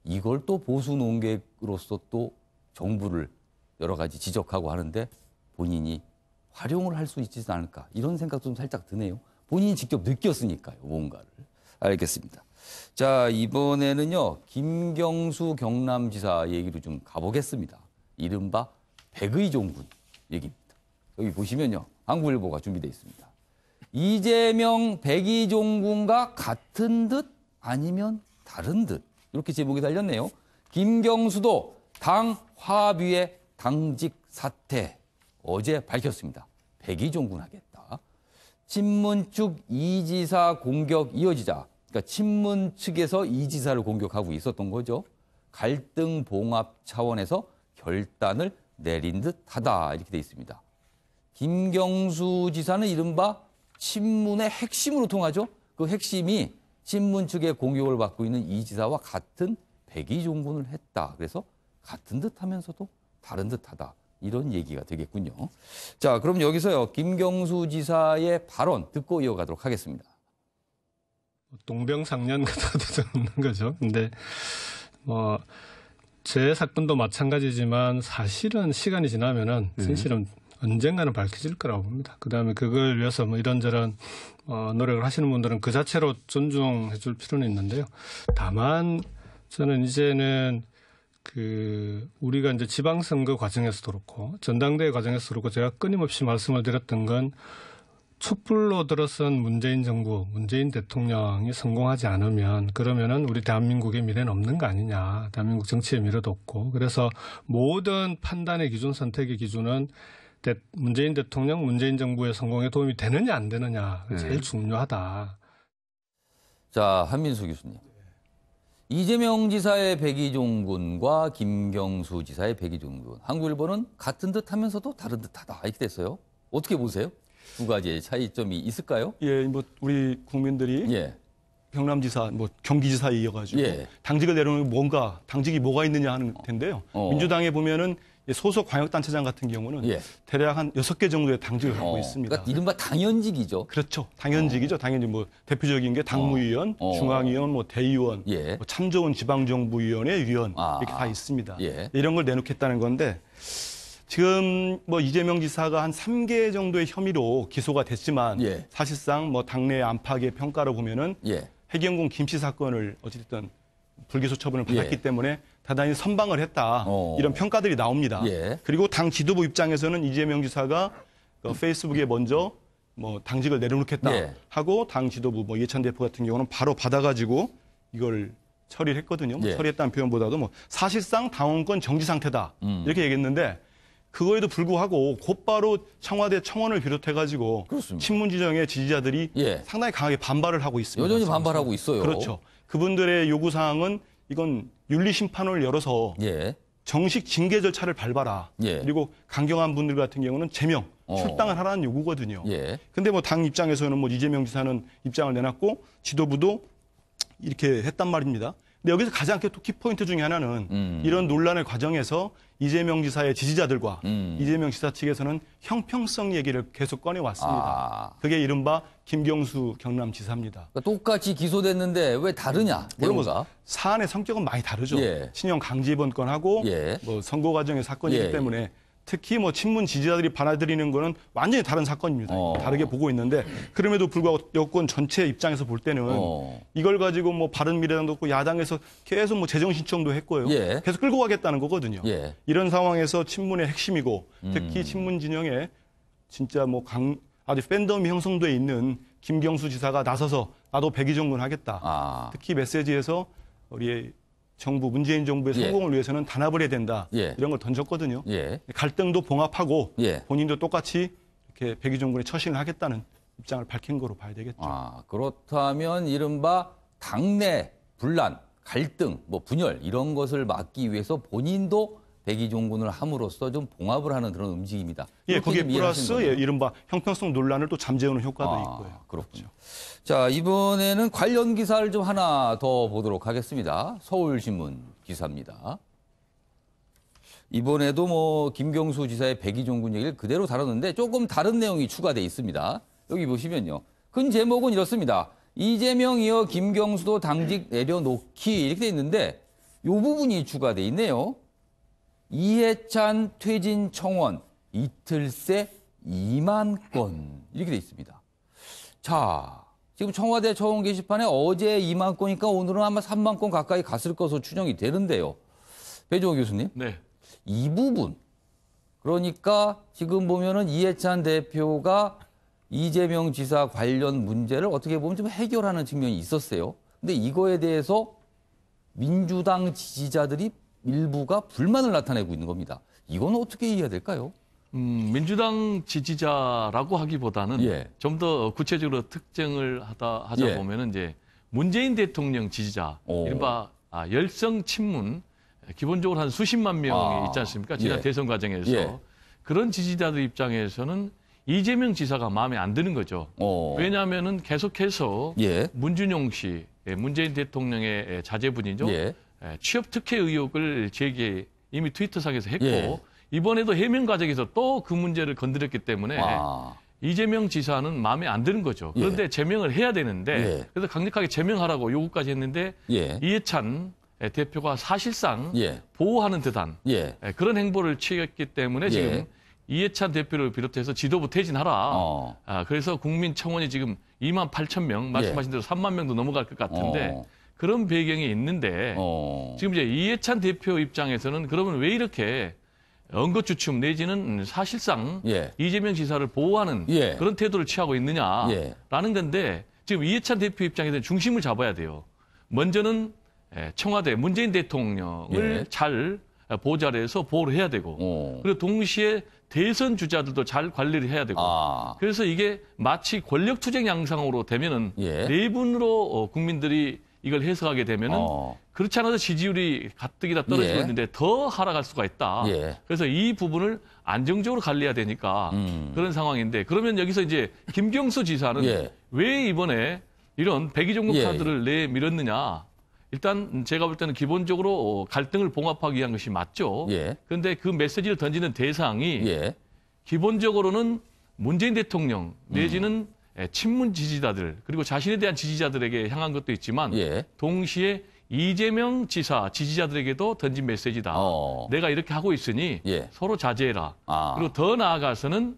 이걸 또 보수 농객으로서 또 정부를 여러 가지 지적하고 하는데 본인이 활용을 할 수 있지 않을까 이런 생각도 좀 살짝 드네요. 본인이 직접 느꼈으니까요, 뭔가를. 알겠습니다. 자, 이번에는요, 김경수 경남지사 얘기로 좀 가보겠습니다. 이른바 백의종군 얘기입니다. 여기 보시면요, 한국일보가 준비되어 있습니다. 이재명 백의종군과 같은 듯 아니면 다른 듯 이렇게 제목이 달렸네요. 김경수도 당 화합위의 당직 사퇴 어제 밝혔습니다. 백의종군 하겠다. 친문 측 이 지사 공격 이어지자, 그러니까 친문 측에서 이 지사를 공격하고 있었던 거죠. 갈등 봉합 차원에서 결단을 내린 듯하다 이렇게 돼 있습니다. 김경수 지사는 이른바 친문의 핵심으로 통하죠. 그 핵심이 친문 측의 공격을 받고 있는 이 지사와 같은 백의종군을 했다. 그래서 같은 듯하면서도 다른 듯하다. 이런 얘기가 되겠군요. 자, 그럼 여기서요. 김경수 지사의 발언 듣고 이어가도록 하겠습니다. 동병상련 같은 없는 거죠. 근데 제 사건도 마찬가지지만 사실은 시간이 지나면은 진실은 언젠가는 밝혀질 거라고 봅니다. 그다음에 그걸 위해서 이런저런 노력을 하시는 분들은 그 자체로 존중해 줄 필요는 있는데요. 다만 저는 이제는 우리가 이제 지방선거 과정에서도 그렇고 전당대회 과정에서도 그렇고 제가 끊임없이 말씀을 드렸던 건 촛불로 들어선 문재인 정부, 문재인 대통령이 성공하지 않으면 그러면은 우리 대한민국의 미래는 없는 거 아니냐. 대한민국 정치의 미래도 없고. 그래서 모든 판단의 기준, 선택의 기준은 문재인 대통령, 문재인 정부의 성공에 도움이 되느냐 안 되느냐. 제일 중요하다. 자, 한민수 교수님. 이재명 지사의 백의종군과 김경수 지사의 백의종군. 한국일보는 같은 듯 하면서도 다른 듯하다. 이렇게 됐어요. 어떻게 보세요? 두 가지의 차이점이 있을까요? 예, 우리 국민들이 경남지사, 경기지사 이어가지고 당직을 내려놓으면 뭔가 당직이 뭐가 있느냐 하는 텐데요. 민주당에 보면은 소속 광역단체장 같은 경우는 대략 한 6개 정도의 당직을 갖고 있습니다. 그러니까 이른바 당연직이죠. 그렇죠. 당연직이죠. 당연히 대표적인 게 당무위원, 중앙위원, 대의원, 참조원 지방정부위원회 위원 이렇게 다 있습니다. 이런 걸 내놓겠다는 건데 지금 이재명 지사가 한 3개 정도의 혐의로 기소가 됐지만 사실상 당내 안팎의 평가를 보면은 해경공 김씨 사건을 어찌됐든 불기소 처분을 받았기 때문에 대단히 선방을 했다. 이런 평가들이 나옵니다. 그리고 당 지도부 입장에서는 이재명 지사가 페이스북에 먼저 당직을 내려놓겠다 하고 당 지도부 이해찬 대표 같은 경우는 바로 받아가지고 이걸 처리를 했거든요. 처리했다는 표현보다도 사실상 당원권 정지 상태다. 이렇게 얘기했는데 그거에도 불구하고 곧바로 청와대 청원을 비롯해가지고 친문 진영의 지지자들이 상당히 강하게 반발을 하고 있습니다. 여전히 반발하고 있어요. 그렇죠. 그분들의 요구사항은 이건 윤리심판을 열어서 정식 징계 절차를 밟아라. 그리고 강경한 분들 같은 경우는 제명, 출당을 하라는 요구거든요. 근데 당 입장에서는 이재명 지사는 입장을 내놨고 지도부도 이렇게 했단 말입니다. 근데 여기서 가장 또 키포인트 중에 하나는 이런 논란의 과정에서 이재명 지사의 지지자들과 이재명 지사 측에서는 형평성 얘기를 계속 꺼내왔습니다. 그게 이른바 김경수 경남지사입니다. 그러니까 똑같이 기소됐는데 왜 다르냐? 물론 사안의 성격은 많이 다르죠. 신형 강제 입원 건하고 선거 과정의 사건이기 때문에 특히 친문 지지자들이 받아들이는 거는 완전히 다른 사건입니다. 다르게 보고 있는데 그럼에도 불구하고 여권 전체 입장에서 볼 때는 이걸 가지고 바른미래당도 없고 야당에서 계속 재정 신청도 했고요. 계속 끌고 가겠다는 거거든요. 이런 상황에서 친문의 핵심이고 특히 친문 진영에 진짜 아주 팬덤이 형성돼 있는 김경수 지사가 나서서 나도 백의종군 하겠다. 특히 메시지에서 우리 정부, 문재인 정부의 성공을 위해서는 단합을 해야 된다. 이런 걸 던졌거든요. 갈등도 봉합하고 본인도 똑같이 이렇게 백의종군에 처신을 하겠다는 입장을 밝힌 거로 봐야 되겠죠. 그렇다면 이른바 당내 분란, 갈등, 분열 이런 것을 막기 위해서 본인도 백의종군을 함으로써 좀 봉합을 하는 그런 움직임이다. 거기에 플러스 이른바 형평성 논란을 또 잠재우는 효과도 있고요. 그렇군요. 자, 이번에는 관련 기사를 좀 하나 더 보도록 하겠습니다. 서울신문 기사입니다. 이번에도 김경수 지사의 백의종군 얘기를 그대로 다뤘는데 조금 다른 내용이 추가돼 있습니다. 여기 보시면요. 큰 제목은 이렇습니다. 이재명 이어 김경수도 당직 내려놓기 이렇게 돼 있는데 이 부분이 추가돼 있네요. 이해찬 퇴진 청원 이틀 새 2만 건 이렇게 돼 있습니다. 자, 지금 청와대 청원 게시판에 어제 2만 건이니까 오늘은 아마 3만 건 가까이 갔을 것으로 추정이 되는데요. 배종호 교수님. 이 부분 그러니까 지금 보면은 이해찬 대표가 이재명 지사 관련 문제를 어떻게 보면 좀 해결하는 측면이 있었어요. 근데 이거에 대해서 민주당 지지자들이 일부가 불만을 나타내고 있는 겁니다. 이건 어떻게 이해해야 될까요? 민주당 지지자라고 하기보다는 좀 더 구체적으로 특정을 하자 보면은 이제 문재인 대통령 지지자, 이른바 열성 친문 기본적으로 한 수십만 명이 있지 않습니까? 지난 예. 대선 과정에서. 예. 그런 지지자들 입장에서는 이재명 지사가 마음에 안 드는 거죠. 왜냐하면은 계속해서 예. 문준용 씨, 문재인 대통령의 자제분이죠. 예. 취업 특혜 의혹을 제게 이미 트위터상에서 했고 예. 이번에도 해명 과정에서 또 그 문제를 건드렸기 때문에 이재명 지사는 마음에 안 드는 거죠. 그런데 제명을 해야 되는데 그래서 강력하게 제명하라고 요구까지 했는데 이해찬 대표가 사실상 보호하는 듯한 그런 행보를 취했기 때문에 지금 이해찬 대표를 비롯해서 지도부 퇴진하라. 그래서 국민청원이 지금 2만 8천 명, 말씀하신 대로 3만 명도 넘어갈 것 같은데 그런 배경이 있는데 지금 이제 이해찬 대표 입장에서는 그러면 왜 이렇게 언거주춤 내지는 사실상 이재명 지사를 보호하는 그런 태도를 취하고 있느냐라는 건데 지금 이해찬 대표 입장에서는 중심을 잡아야 돼요. 먼저는 청와대 문재인 대통령을 잘 보좌해서 보호를 해야 되고 그리고 동시에 대선 주자들도 잘 관리를 해야 되고 그래서 이게 마치 권력 투쟁 양상으로 되면은 내분으로 국민들이 이걸 해석하게 되면은 그렇지 않아도 지지율이 가뜩이나 떨어지고 있는데 더 하락할 수가 있다. 그래서 이 부분을 안정적으로 관리해야 되니까 그런 상황인데 그러면 여기서 이제 김경수 지사는 왜 이번에 이런 백의종국 카드를 내밀었느냐. 일단 제가 볼 때는 기본적으로 갈등을 봉합하기 위한 것이 맞죠. 그런데 그 메시지를 던지는 대상이 기본적으로는 문재인 대통령 내지는 친문 지지자들 그리고 자신에 대한 지지자들에게 향한 것도 있지만 동시에 이재명 지사 지지자들에게도 던진 메시지다. 내가 이렇게 하고 있으니 서로 자제해라. 그리고 더 나아가서는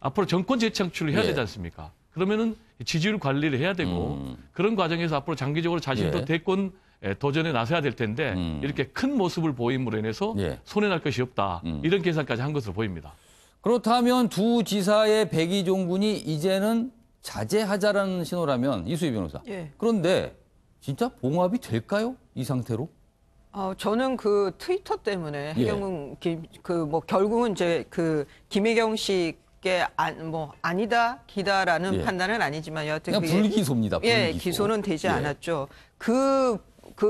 앞으로 정권 재창출을 해야 되지 않습니까? 그러면은 지지율 관리를 해야 되고 그런 과정에서 앞으로 장기적으로 자신도 대권 도전에 나서야 될 텐데 이렇게 큰 모습을 보임으로 인해서 손해날 것이 없다. 이런 계산까지 한 것으로 보입니다. 그렇다면 두 지사의 백의종군이 이제는 자제하자라는 신호라면 이수희 변호사. 그런데 진짜 봉합이 될까요? 이 상태로? 저는 그 트위터 때문에 해경은 결국은 이제 그 김혜경 씨께 아니다 기다라는 판단은 아니지만 여하튼 그냥 불기소입니다. 불기소. 기소는 되지 않았죠. 그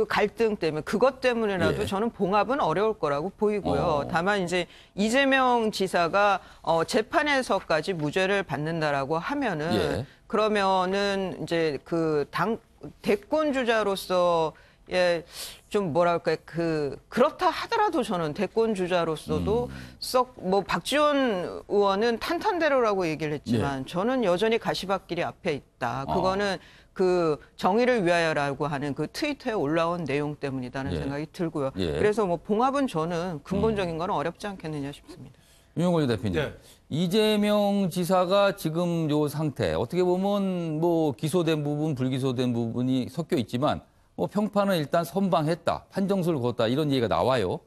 갈등 때문에 그것 때문에라도 저는 봉합은 어려울 거라고 보이고요. 다만 이제 이재명 지사가 재판에서까지 무죄를 받는다라고 하면은 그러면은 이제 그 대권 주자로서 좀 뭐랄까 그렇다 하더라도 저는 대권 주자로서도 썩 박지원 의원은 탄탄대로라고 얘기를 했지만 저는 여전히 가시밭길이 앞에 있다. 그거는 그 정의를 위하여라고 하는 그 트위터에 올라온 내용 때문이라는 생각이 들고요. 그래서 봉합은 저는 근본적인 건 어렵지 않겠느냐 싶습니다. 윤영걸 대표님, 이재명 지사가 지금 요 상태 어떻게 보면 기소된 부분, 불기소된 부분이 섞여 있지만 평판은 일단 선방했다, 판정수를 걷다 이런 얘기가 나와요.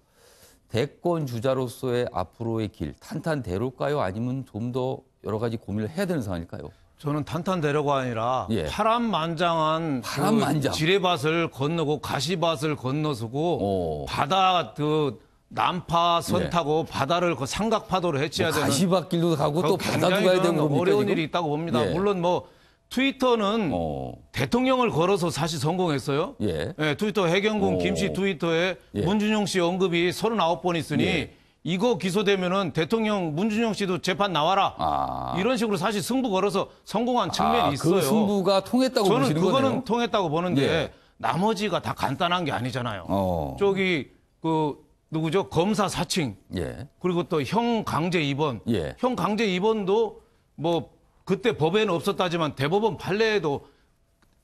대권 주자로서의 앞으로의 길 탄탄대로일까요? 아니면 좀 더 여러 가지 고민을 해야 되는 상황일까요? 저는 탄탄대로가 아니라 파란만장한 지뢰밭을 건너고 가시밭을 건너서고 바다 난파 선 타고 바다를 삼각파도로 해치해야 되는 가시밭길도 가고 또 바다도 가야 되는 겁니까? 어려운 지금? 일이 있다고 봅니다. 물론 트위터는 대통령을 걸어서 사실 성공했어요. 트위터 해경군 김씨 트위터에 문준용 씨 언급이 39번 있으니 이거 기소되면은 대통령 문준용 씨도 재판 나와라. 이런 식으로 사실 승부 걸어서 성공한 측면이 있어요. 그 승부가 통했다고 보시는 거네요. 저는 그거는 통했다고 보는데 나머지가 다 간단한 게 아니잖아요. 저기 누구죠? 검사 사칭. 그리고 또 형 강제 입원. 형 강제 입원도 그때 법에는 없었다지만 대법원 판례에도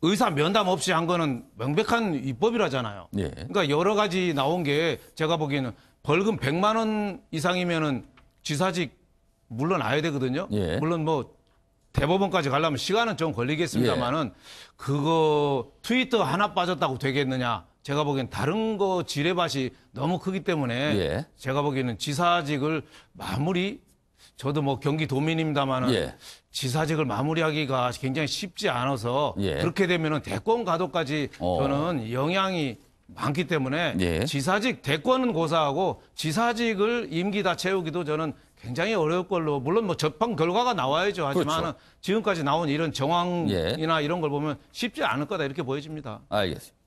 의사 면담 없이 한 거는 명백한 위법이라잖아요. 그러니까 여러 가지 나온 게 제가 보기에는 벌금 100만 원 이상이면은 지사직 물러나야 되거든요. 물론 대법원까지 가려면 시간은 좀 걸리겠습니다만은 그거 트위터 하나 빠졌다고 되겠느냐. 제가 보기엔 다른 거 지뢰밭이 너무 크기 때문에 제가 보기에는 지사직을 저도 경기도민입니다만은 지사직을 마무리하기가 굉장히 쉽지 않아서 그렇게 되면은 대권 가도까지 저는 영향이 많기 때문에 지사직 대권은 고사하고 지사직을 임기 다 채우기도 저는 굉장히 어려울 걸로 물론 재판 결과가 나와야죠. 하지만 지금까지 나온 이런 정황이나 이런 걸 보면 쉽지 않을 거다 이렇게 보여집니다. 알겠습니다.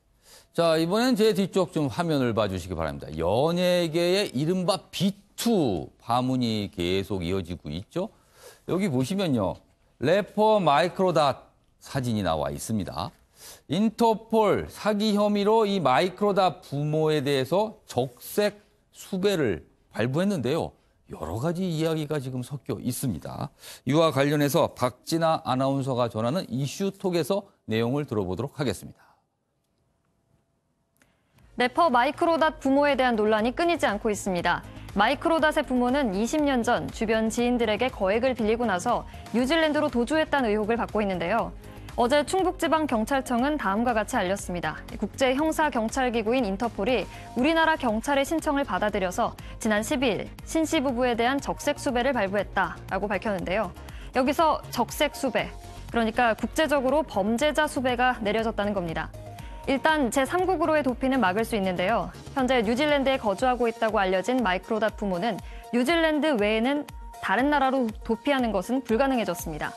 자, 이번엔 제 뒤쪽 좀 화면을 봐주시기 바랍니다. 연예계의 이른바 B2 파문이 계속 이어지고 있죠. 여기 보시면요. 래퍼 마이크로닷 사진이 나와 있습니다. 인터폴 사기 혐의로 이 마이크로닷 부모에 대해서 적색 수배를 발부했는데요. 여러 가지 이야기가 지금 섞여 있습니다. 이와 관련해서 박진아 아나운서가 전하는 이슈톡에서 내용을 들어보도록 하겠습니다. 래퍼 마이크로닷 부모에 대한 논란이 끊이지 않고 있습니다. 마이크로닷의 부모는 20년 전 주변 지인들에게 거액을 빌리고 나서 뉴질랜드로 도주했다는 의혹을 받고 있는데요. 어제 충북지방경찰청은 다음과 같이 알렸습니다. 국제형사경찰기구인 인터폴이 우리나라 경찰의 신청을 받아들여서 지난 12일 신 씨 부부에 대한 적색 수배를 발부했다라고 밝혔는데요. 여기서 적색 수배, 그러니까 국제적으로 범죄자 수배가 내려졌다는 겁니다. 일단 제3국으로의 도피는 막을 수 있는데요. 현재 뉴질랜드에 거주하고 있다고 알려진 마이크로닷 부모는 뉴질랜드 외에는 다른 나라로 도피하는 것은 불가능해졌습니다.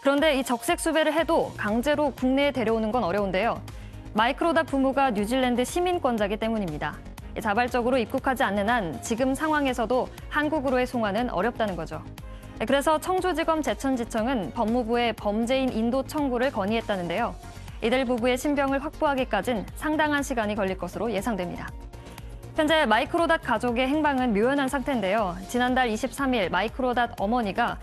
그런데 이 적색 수배를 해도 강제로 국내에 데려오는 건 어려운데요. 마이크로닷 부모가 뉴질랜드 시민권자이기 때문입니다. 자발적으로 입국하지 않는 한 지금 상황에서도 한국으로의 송환은 어렵다는 거죠. 그래서 청주지검 제천지청은 법무부에 범죄인 인도 청구를 건의했다는데요. 이들 부부의 신병을 확보하기까진 상당한 시간이 걸릴 것으로 예상됩니다. 현재 마이크로닷 가족의 행방은 묘연한 상태인데요. 지난달 23일 마이크로닷 어머니가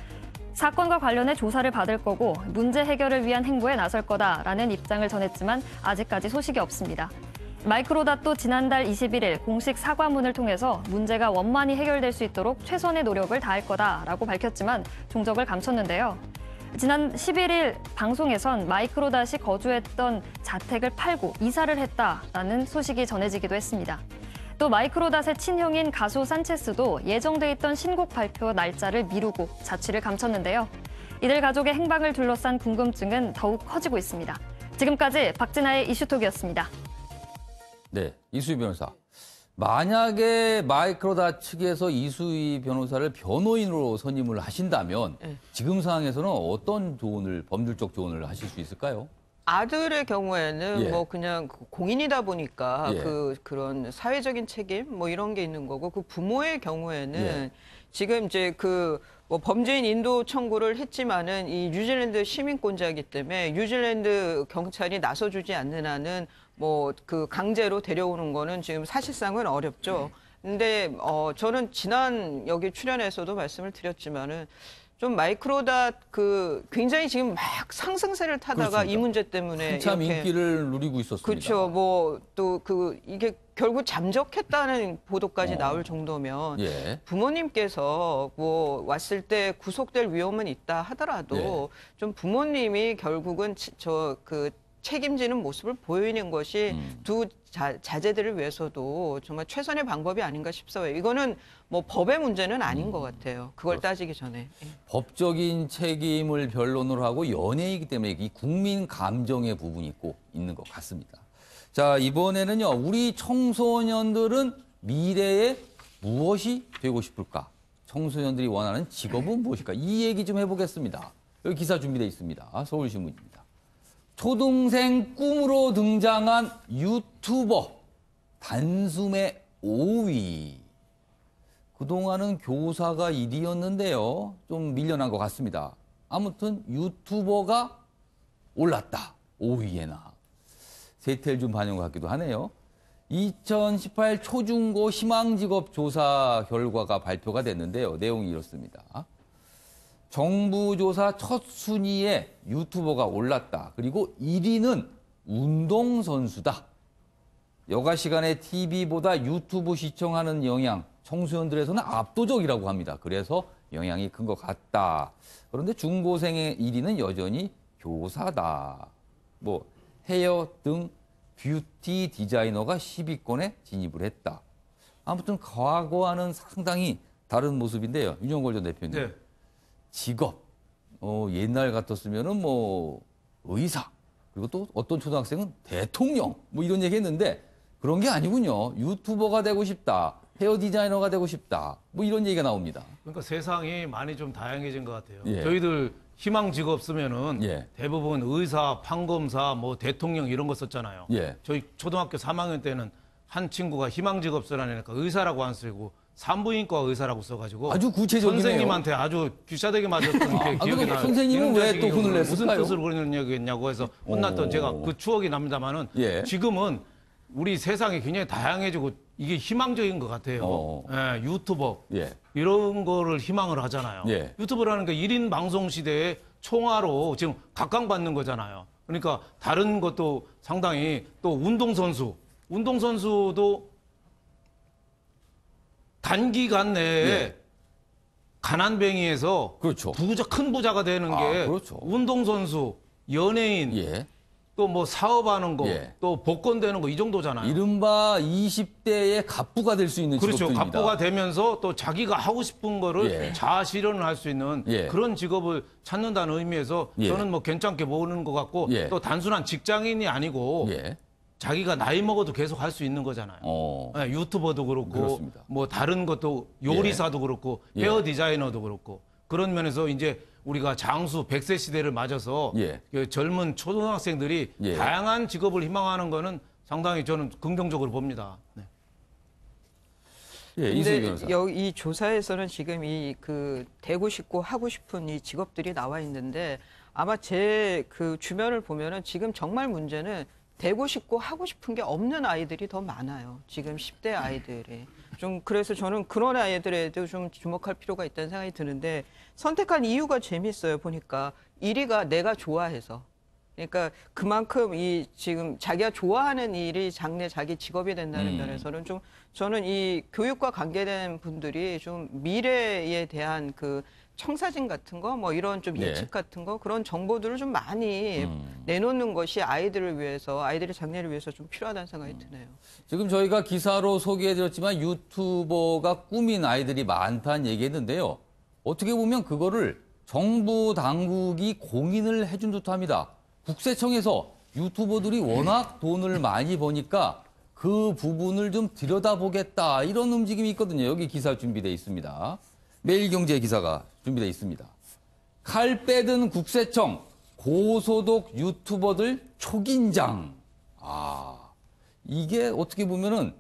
사건과 관련해 조사를 받을 거고 문제 해결을 위한 행보에 나설 거다라는 입장을 전했지만 아직까지 소식이 없습니다. 마이크로닷도 지난달 21일 공식 사과문을 통해서 문제가 원만히 해결될 수 있도록 최선의 노력을 다할 거다라고 밝혔지만 종적을 감췄는데요. 지난 11일 방송에선 마이크로닷이 거주했던 자택을 팔고 이사를 했다라는 소식이 전해지기도 했습니다. 또 마이크로닷의 친형인 가수 산체스도 예정돼 있던 신곡 발표 날짜를 미루고 자취를 감췄는데요. 이들 가족의 행방을 둘러싼 궁금증은 더욱 커지고 있습니다. 지금까지 박진아의 이슈톡이었습니다. 네, 이수희 변호사. 만약에 마이크로닷 측에서 이수희 변호사를 변호인으로 선임을 하신다면 지금 상황에서는 어떤 조언을, 법률적 조언을 하실 수 있을까요? 아들의 경우에는 뭐 그냥 공인이다 보니까 그런 사회적인 책임 뭐 이런 게 있는 거고, 그 부모의 경우에는 지금 이제 뭐 범죄인 인도 청구를 했지만은 이 뉴질랜드 시민권자이기 때문에 뉴질랜드 경찰이 나서주지 않는 한은 뭐 강제로 데려오는 거는 지금 사실상은 어렵죠. 근데 저는 지난 여기 출연에서도 말씀을 드렸지만은 좀 마이크로닷 굉장히 지금 막 상승세를 타다가 그렇습니다. 이 문제 때문에 한참 이렇게 인기를 누리고 있었습니다. 그렇죠. 뭐 또 이게 결국 잠적했다는 보도까지 나올 정도면 부모님께서 뭐 왔을 때 구속될 위험은 있다 하더라도 좀 부모님이 결국은 책임지는 모습을 보이는 것이 두 자제들을 위해서도 정말 최선의 방법이 아닌가 싶어요. 이거는 뭐 법의 문제는 아닌 것 같아요. 그걸 따지기 전에. 법적인 책임을 변론으로 하고 연예이기 때문에 이 국민 감정의 부분이 꼭 있는 것 같습니다. 자, 이번에는요. 우리 청소년들은 미래에 무엇이 되고 싶을까? 청소년들이 원하는 직업은 무엇일까? 이 얘기 좀 해보겠습니다. 여기 기사 준비되어 있습니다. 서울신문입니다. 초등생 꿈으로 등장한 유튜버 단숨에 5위. 그동안은 교사가 1위였는데요. 좀 밀려난 것 같습니다. 아무튼 유튜버가 올랐다. 5위에나. 세태를 좀 반영 같기도 하네요. 2018 초중고 희망직업 조사 결과가 발표가 됐는데요. 내용이 이렇습니다. 정부 조사 첫 순위에 유튜버가 올랐다. 그리고 1위는 운동선수다. 여가 시간에 TV보다 유튜브 시청하는 영향, 청소년들에서는 압도적이라고 합니다. 그래서 영향이 큰 것 같다. 그런데 중고생의 1위는 여전히 교사다. 뭐 헤어 등 뷰티 디자이너가 10위권에 진입을 했다. 아무튼 과거와는 상당히 다른 모습인데요. 윤영걸 전 대표님. 직업, 옛날 같았으면은 뭐 의사, 그리고 또 어떤 초등학생은 대통령, 뭐 이런 얘기 했는데 그런 게 아니군요. 유튜버가 되고 싶다. 헤어 디자이너가 되고 싶다. 뭐 이런 얘기가 나옵니다. 그러니까 세상이 많이 좀 다양해진 것 같아요. 예. 저희들 희망 직업 쓰면은 예. 대부분 의사, 판검사, 뭐 대통령 이런 거 썼잖아요. 예. 저희 초등학교 3학년 때는 한 친구가 희망 직업 쓰라니까 의사라고 안 쓰고 산부인과 의사라고 써가지고 아주 구체적이네요. 선생님한테 아주 귀싸대게 맞았던 게 기억이 나요. 선생님은 왜 또 혼을 무슨 냈을까요? 뜻으로 그러냐고 해서 혼났던 제가 그 추억이 납니다만은 예. 지금은 우리 세상이 굉장히 다양해지고 이게 희망적인 것 같아요. 예, 유튜버 예. 이런 거를 희망을 하잖아요. 예. 유튜브라는 게 1인 방송 시대에 총화로 지금 각광받는 거잖아요. 그러니까 다른 것도 상당히 또 운동선수도 단기간 내에 예. 가난뱅이에서 그렇죠. 큰 부자가 되는 게 그렇죠. 운동선수, 연예인, 예. 또 뭐 사업하는 거, 예. 또 복권 되는 거 이 정도잖아요. 이른바 20대의 갑부가 될 수 있는 그렇죠. 직업들입니다. 갑부가 되면서 또 자기가 하고 싶은 거를 예. 자아 실현을 할 수 있는 예. 그런 직업을 찾는다는 의미에서 예. 저는 뭐 괜찮게 보는 것 같고 예. 또 단순한 직장인이 아니고 예. 자기가 나이 먹어도 계속 할 수 있는 거잖아요. 예. 유튜버도 그렇고 그렇습니다. 뭐 다른 것도 요리사도 그렇고 예. 헤어 디자이너도 그렇고 그런 면에서 이제 우리가 장수 100세 시대를 맞아서 예. 그 젊은 초등학생들이 예. 다양한 직업을 희망하는 거는 상당히 저는 긍정적으로 봅니다. 네. 예, 이수희 근데 변호사. 이 조사에서는 지금 되고 싶고 하고 싶은 이 직업들이 나와 있는데 아마 제 그 주변을 보면은 지금 정말 문제는 되고 싶고 하고 싶은 게 없는 아이들이 더 많아요. 지금 10대 아이들이. 좀 그래서 저는 그런 아이들에도 좀 주목할 필요가 있다는 생각이 드는데 선택한 이유가 재밌어요. 보니까 1위가 내가 좋아해서. 그러니까 그만큼 지금 자기가 좋아하는 일이 장래 자기 직업이 된다는 면에서는 좀 저는 이 교육과 관계된 분들이 좀 미래에 대한 그 청사진 같은 거 뭐 이런 좀 예측 네. 같은 거 그런 정보들을 좀 많이 내놓는 것이 아이들을 위해서 아이들의 장래를 위해서 좀 필요하다는 생각이 드네요. 지금 저희가 기사로 소개해드렸지만 유튜버가 꾸민 아이들이 많다는 얘기했는데요. 어떻게 보면 그거를 정부 당국이 공인을 해준 듯합니다. 국세청에서 유튜버들이 워낙 돈을 많이 버니까 그 부분을 좀 들여다보겠다 이런 움직임이 있거든요. 여기 기사 준비되어 있습니다. 매일경제 기사가 준비되어 있습니다. 칼 빼든 국세청 고소득 유튜버들 초긴장. 이게 어떻게 보면은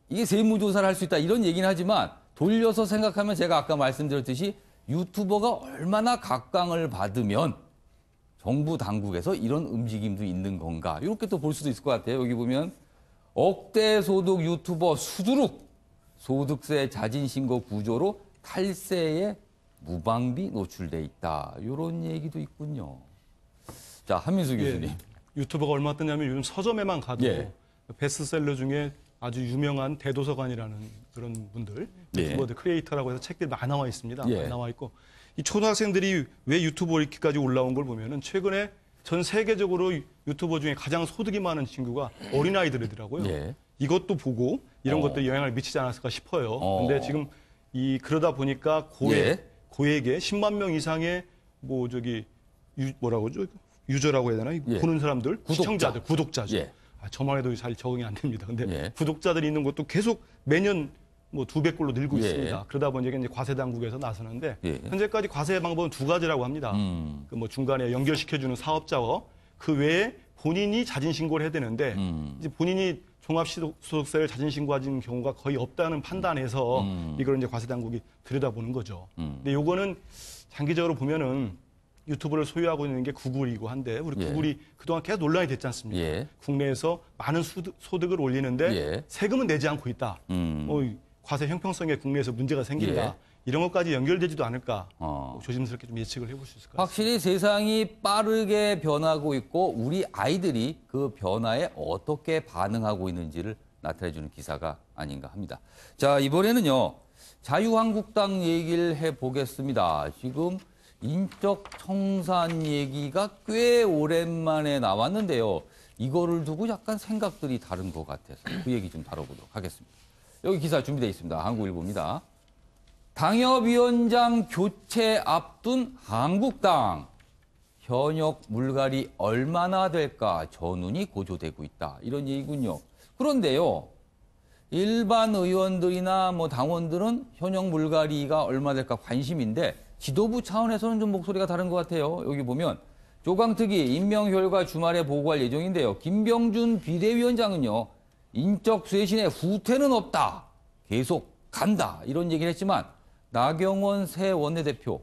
이게 세무조사를 할 수 있다 이런 얘기는 하지만 돌려서 생각하면 제가 아까 말씀드렸듯이 유튜버가 얼마나 각광을 받으면 정부 당국에서 이런 움직임도 있는 건가 이렇게 또 볼 수도 있을 것 같아요. 여기 보면 억대 소득 유튜버 수두룩 소득세 자진신고 구조로 탈세에 무방비 노출돼 있다. 이런 얘기도 있군요. 자, 한민수 교수님. 유튜버가 얼마 뜨냐면 요즘 서점에만 가도 예. 베스트셀러 중에 아주 유명한 대도서관이라는 그런 분들, 예. 유튜버들 크리에이터라고 해서 책들이 많이 나와 있습니다. 예. 많이 나와 있고 이 초등학생들이 왜 유튜버 이렇게까지 올라온 걸 보면은 최근에 전 세계적으로 유튜버 중에 가장 소득이 많은 친구가 어린아이들이더라고요. 예. 이것도 보고 이런 것들이 영향을 미치지 않았을까 싶어요. 어. 근데 지금 그러다 보니까 고액의 10만 명 이상의 유저라고 해야 되나? 예. 보는 사람들, 구독자. 시청자들, 구독자죠. 예. 저만 해도 잘 적응이 안 됩니다. 근데 예. 구독자들이 있는 것도 계속 매년 2배꼴로 늘고 예. 있습니다. 그러다 보니까 이제 과세 당국에서 나서는데 예. 현재까지 과세 방법은 두 가지라고 합니다. 그 중간에 연결시켜주는 사업자와 그 외에 본인이 자진 신고를 해야 되는데 이제 본인이 종합소득세를 자진 신고하는 경우가 거의 없다는 판단에서 이걸 이제 과세 당국이 들여다보는 거죠. 근데 요거는 장기적으로 보면은 유튜브를 소유하고 있는 게 구글이고 한데 우리 예. 구글이 그동안 계속 논란이 됐지 않습니까? 예. 국내에서 많은 소득을 올리는데 예. 세금은 내지 않고 있다. 과세 형평성에 국내에서 문제가 생긴다. 예. 이런 것까지 연결되지도 않을까 조심스럽게 좀 예측을 해볼 수 있을 것 같습니다. 확실히 세상이 빠르게 변하고 있고 우리 아이들이 그 변화에 어떻게 반응하고 있는지를 나타내주는 기사가 아닌가 합니다. 자, 이번에는요. 자유한국당 얘기를 해보겠습니다. 지금 인적 청산 얘기가 꽤 오랜만에 나왔는데요. 이거를 두고 약간 생각들이 다른 것 같아서 그 얘기 좀 다뤄보도록 하겠습니다. 여기 기사 준비되어 있습니다. 한국일보입니다. 당협위원장 교체 앞둔 한국당. 현역 물갈이 얼마나 될까 전운이 고조되고 있다. 이런 얘기군요. 그런데요. 일반 의원들이나 뭐 당원들은 현역 물갈이가 얼마 될까 관심인데 지도부 차원에서는 좀 목소리가 다른 것 같아요. 여기 보면 조강특위 임명 결과 주말에 보고할 예정인데요. 김병준 비대위원장은요. 인적 쇄신에 후퇴는 없다. 계속 간다. 이런 얘기를 했지만 나경원 새 원내대표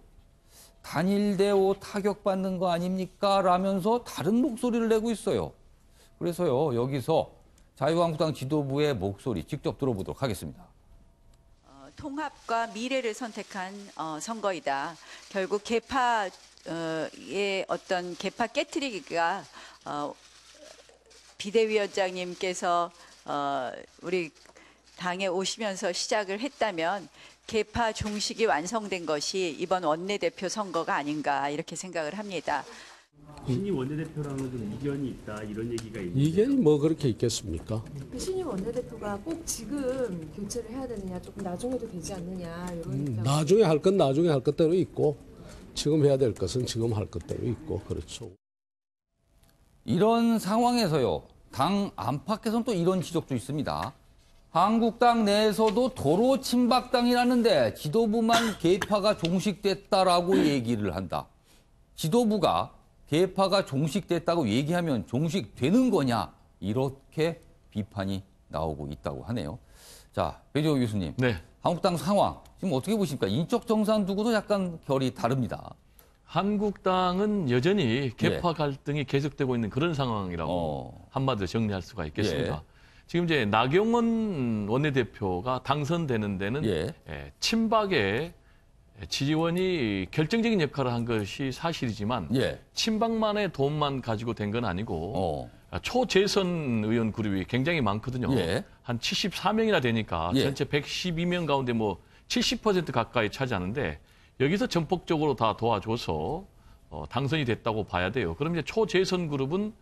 단일 대오 타격받는 거 아닙니까? 라면서 다른 목소리를 내고 있어요. 그래서요. 여기서 자유한국당 지도부의 목소리 직접 들어보도록 하겠습니다. 통합과 미래를 선택한 선거이다. 결국 개파의 어떤 개파 깨트리기가 비대위원장님께서 우리 당에 오시면서 시작을 했다면 개파 종식이 완성된 것이 이번 원내대표 선거가 아닌가 이렇게 생각을 합니다. 신임 원내대표랑은 좀 이견이 있다 이런 얘기가 있는데 이견이 뭐 그렇게 있겠습니까? 신임 원내대표가 꼭 지금 교체를 해야 되느냐 조금 나중에도 되지 않느냐 이런 나중에 할 건 나중에 할 것대로 있고 지금 해야 될 것은 지금 할 것대로 있고 그렇죠. 이런 상황에서요. 당 안팎에서는 또 이런 지적도 있습니다. 한국당 내에서도 도로 친박당이라는데 지도부만 개파가 종식됐다라고 얘기를 한다. 지도부가 개파가 종식됐다고 얘기하면 종식되는 거냐 이렇게 비판이 나오고 있다고 하네요. 자, 배재호 교수님. 네. 한국당 상황 지금 어떻게 보십니까? 인적 정상 두고도 약간 결이 다릅니다. 한국당은 여전히 개파 갈등이 계속되고 있는 그런 상황이라고 한마디로 정리할 수가 있겠습니다. 지금 이제 나경원 원내대표가 당선되는 데는 친박의 지지원이 결정적인 역할을 한 것이 사실이지만 친박만의 돈만 가지고 된 건 아니고 초재선 의원 그룹이 굉장히 많거든요. 한 74명이나 되니까 전체 112명 가운데 뭐 70% 가까이 차지하는데 여기서 전폭적으로 다 도와줘서 당선이 됐다고 봐야 돼요. 그럼 이제 초재선 그룹은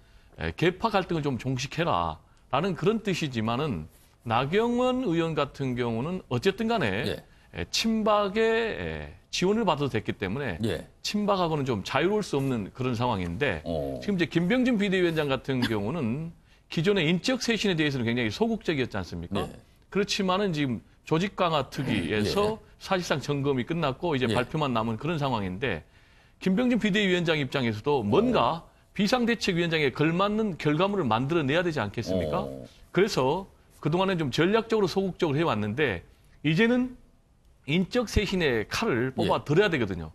개파 갈등을 좀 종식해라 라는 그런 뜻이지만은 나경원 의원 같은 경우는 어쨌든 간에 친박의 지원을 받아도 됐기 때문에 친박하고는 좀 자유로울 수 없는 그런 상황인데 지금 이제 김병준 비대위원장 같은 경우는 기존의 인적 쇄신에 대해서는 굉장히 소극적이었지 않습니까? 그렇지만은 지금 조직 강화 특위에서 사실상 점검이 끝났고 이제 발표만 남은 그런 상황인데 김병준 비대위원장 입장에서도 뭔가 비상대책위원장에 걸맞는 결과물을 만들어내야 되지 않겠습니까? 그래서 그동안은 좀 전략적으로 소극적으로 해왔는데 이제는 인적 쇄신의 칼을 뽑아 들어야 되거든요.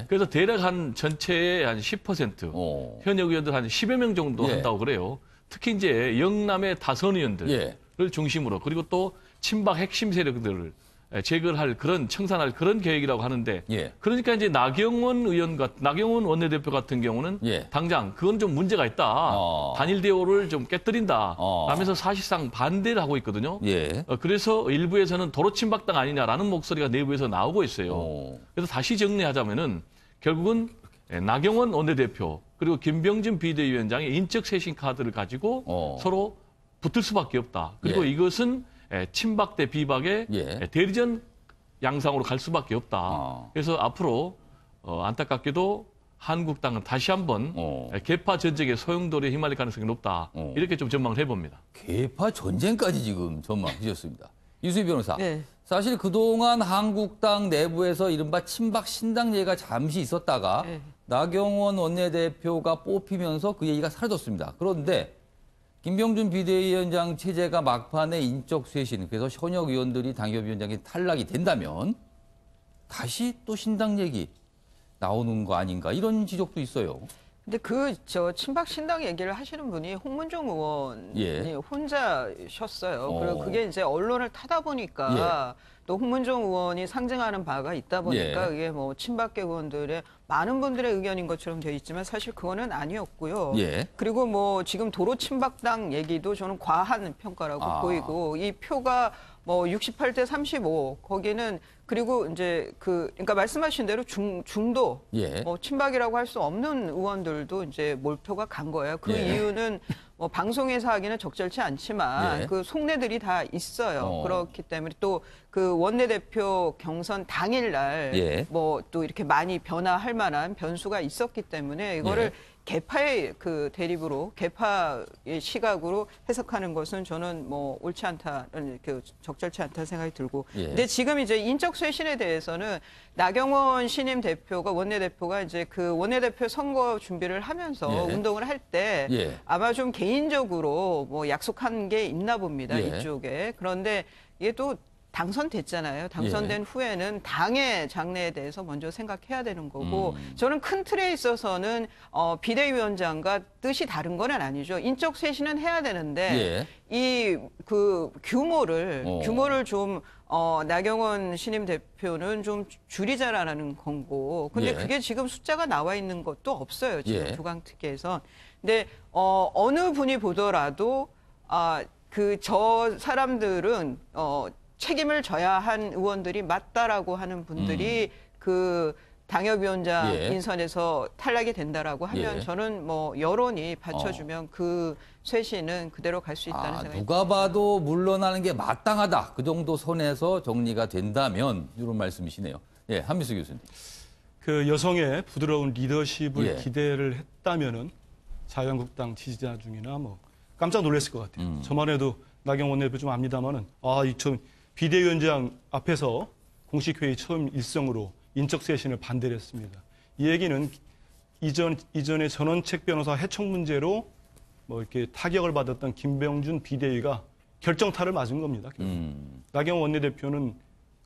그래서 대략 한 전체의 한 10%, 현역 의원들 한 10여 명 정도 한다고 그래요. 특히 이제 영남의 다선 의원들을 중심으로 그리고 또 친박 핵심 세력들을 제거할 그런 청산할 그런 계획이라고 하는데 그러니까 이제 나경원 원내대표 같은 경우는 당장 그건 좀 문제가 있다. 단일 대오를 좀 깨뜨린다. 라면서 사실상 반대를 하고 있거든요. 그래서 일부에서는 도로 친박당 아니냐라는 목소리가 내부에서 나오고 있어요. 그래서 다시 정리하자면은 결국은 나경원 원내대표 그리고 김병준 비대위원장의 인적 쇄신 카드를 가지고 서로 붙을 수밖에 없다. 그리고 이것은 친박 대 비박의 대리전 양상으로 갈 수밖에 없다. 그래서 앞으로 안타깝게도 한국당은 다시 한번 개파 전쟁의 소용돌이에 휘말릴 가능성이 높다. 이렇게 좀 전망을 해봅니다. 개파 전쟁까지 지금 전망하셨습니다. 이수희 변호사. 사실 그동안 한국당 내부에서 이른바 친박 신당 얘기가 잠시 있었다가 나경원 원내대표가 뽑히면서 그 얘기가 사라졌습니다. 그런데 김병준 비대위원장 체제가 막판에 인적 쇄신, 그래서 현역 의원들이 당협위원장이 탈락이 된다면 다시 또 신당 얘기 나오는 거 아닌가 이런 지적도 있어요. 근데 친박 신당 얘기를 하시는 분이 홍문종 의원이 혼자셨어요. 그리고 그게 이제 언론을 타다 보니까 또 홍문종 의원이 상징하는 바가 있다 보니까 이게 뭐 친박계 의원들의 많은 분들의 의견인 것처럼 되어 있지만 사실 그거는 아니었고요. 그리고 뭐 지금 도로 친박당 얘기도 저는 과한 평가라고 보이고 이 표가 뭐 68대 35 거기는 그리고 이제 그러니까 말씀하신 대로 중도 친박이라고 할 수 없는 의원들도 이제 몰표가 간 거예요. 그 이유는 뭐 방송에서 하기는 적절치 않지만 그 속내들이 다 있어요. 그렇기 때문에 또 그 원내대표 경선 당일날 뭐 또 이렇게 많이 변화할 만한 변수가 있었기 때문에 이거를 개파의 그 대립으로 개파의 시각으로 해석하는 것은 저는 뭐 옳지 않다, 적절치 않다 생각이 들고. 예. 근데 지금 이제 인적 쇄신에 대해서는 나경원 신임 대표가 원내대표가 이제 그 원내대표 선거 준비를 하면서 예. 운동을 할 때 예. 아마 좀 개인적으로 뭐 약속한 게 있나 봅니다. 예. 이쪽에. 그런데 이게 또 당선됐잖아요. 당선된 후에는 당의 장래에 대해서 먼저 생각해야 되는 거고 저는 큰 틀에 있어서는 비대위원장과 뜻이 다른 건 아니죠. 인적 쇄신은 해야 되는데 이 그 규모를 좀 나경원 신임 대표는 좀 줄이자라는 건고. 근데 그게 지금 숫자가 나와 있는 것도 없어요. 지금 부강특위에서. 근데 어느 분이 보더라도 그 저 사람들은 책임을 져야 한 의원들이 맞다라고 하는 분들이 그 당협위원장 인선에서 탈락이 된다라고 하면 저는 뭐 여론이 받쳐주면 그 쇄신은 그대로 갈 수 있다는 생각이 누가 듭니다. 봐도 물러나는 게 마땅하다. 그 정도 선에서 정리가 된다면 이런 말씀이시네요. 예, 한미수 교수님. 그 여성의 부드러운 리더십을 기대를 했다면은 자유한국당 지지자 중이나 뭐 깜짝 놀랐을 것 같아요. 저만 해도 나경원 대표 좀 압니다만은 이 비대위원장 앞에서 공식회의 처음 일성으로 인적 쇄신을 반대를 했습니다. 이 얘기는 이전에 전원책 변호사 해촉 문제로 뭐 이렇게 타격을 받았던 김병준 비대위가 결정타를 맞은 겁니다. 나경원 원내대표는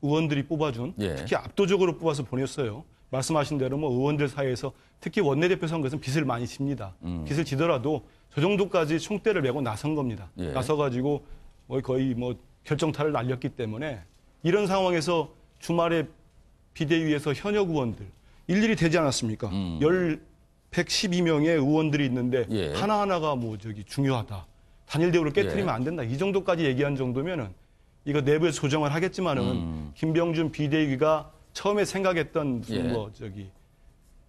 의원들이 뽑아준 특히 압도적으로 뽑아서 보냈어요. 말씀하신 대로 뭐 의원들 사이에서 특히 원내대표 선거에서는 빚을 많이 집니다. 빚을 지더라도 저 정도까지 총대를 메고 나선 겁니다. 나서가지고 거의 결정타를 날렸기 때문에 이런 상황에서 주말에 비대위에서 현역 의원들 일일이 되지 않았습니까? 112명의 의원들이 있는데 하나하나가 중요하다. 단일 대우를 깨트리면 안 된다. 이 정도까지 얘기한 정도면은 이거 내부에서 조정을 하겠지만은 김병준 비대위가 처음에 생각했던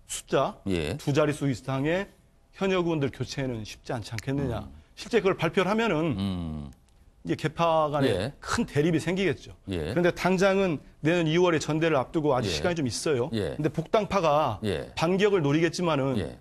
숫자 두 자릿수 이상의 현역 의원들 교체는 쉽지 않지 않겠느냐. 실제 그걸 발표를 하면은 이제 개파 간에 큰 대립이 생기겠죠. 그런데 당장은 내년 2월에 전대를 앞두고 아직 시간이 좀 있어요. 근데 복당파가 반격을 노리겠지만은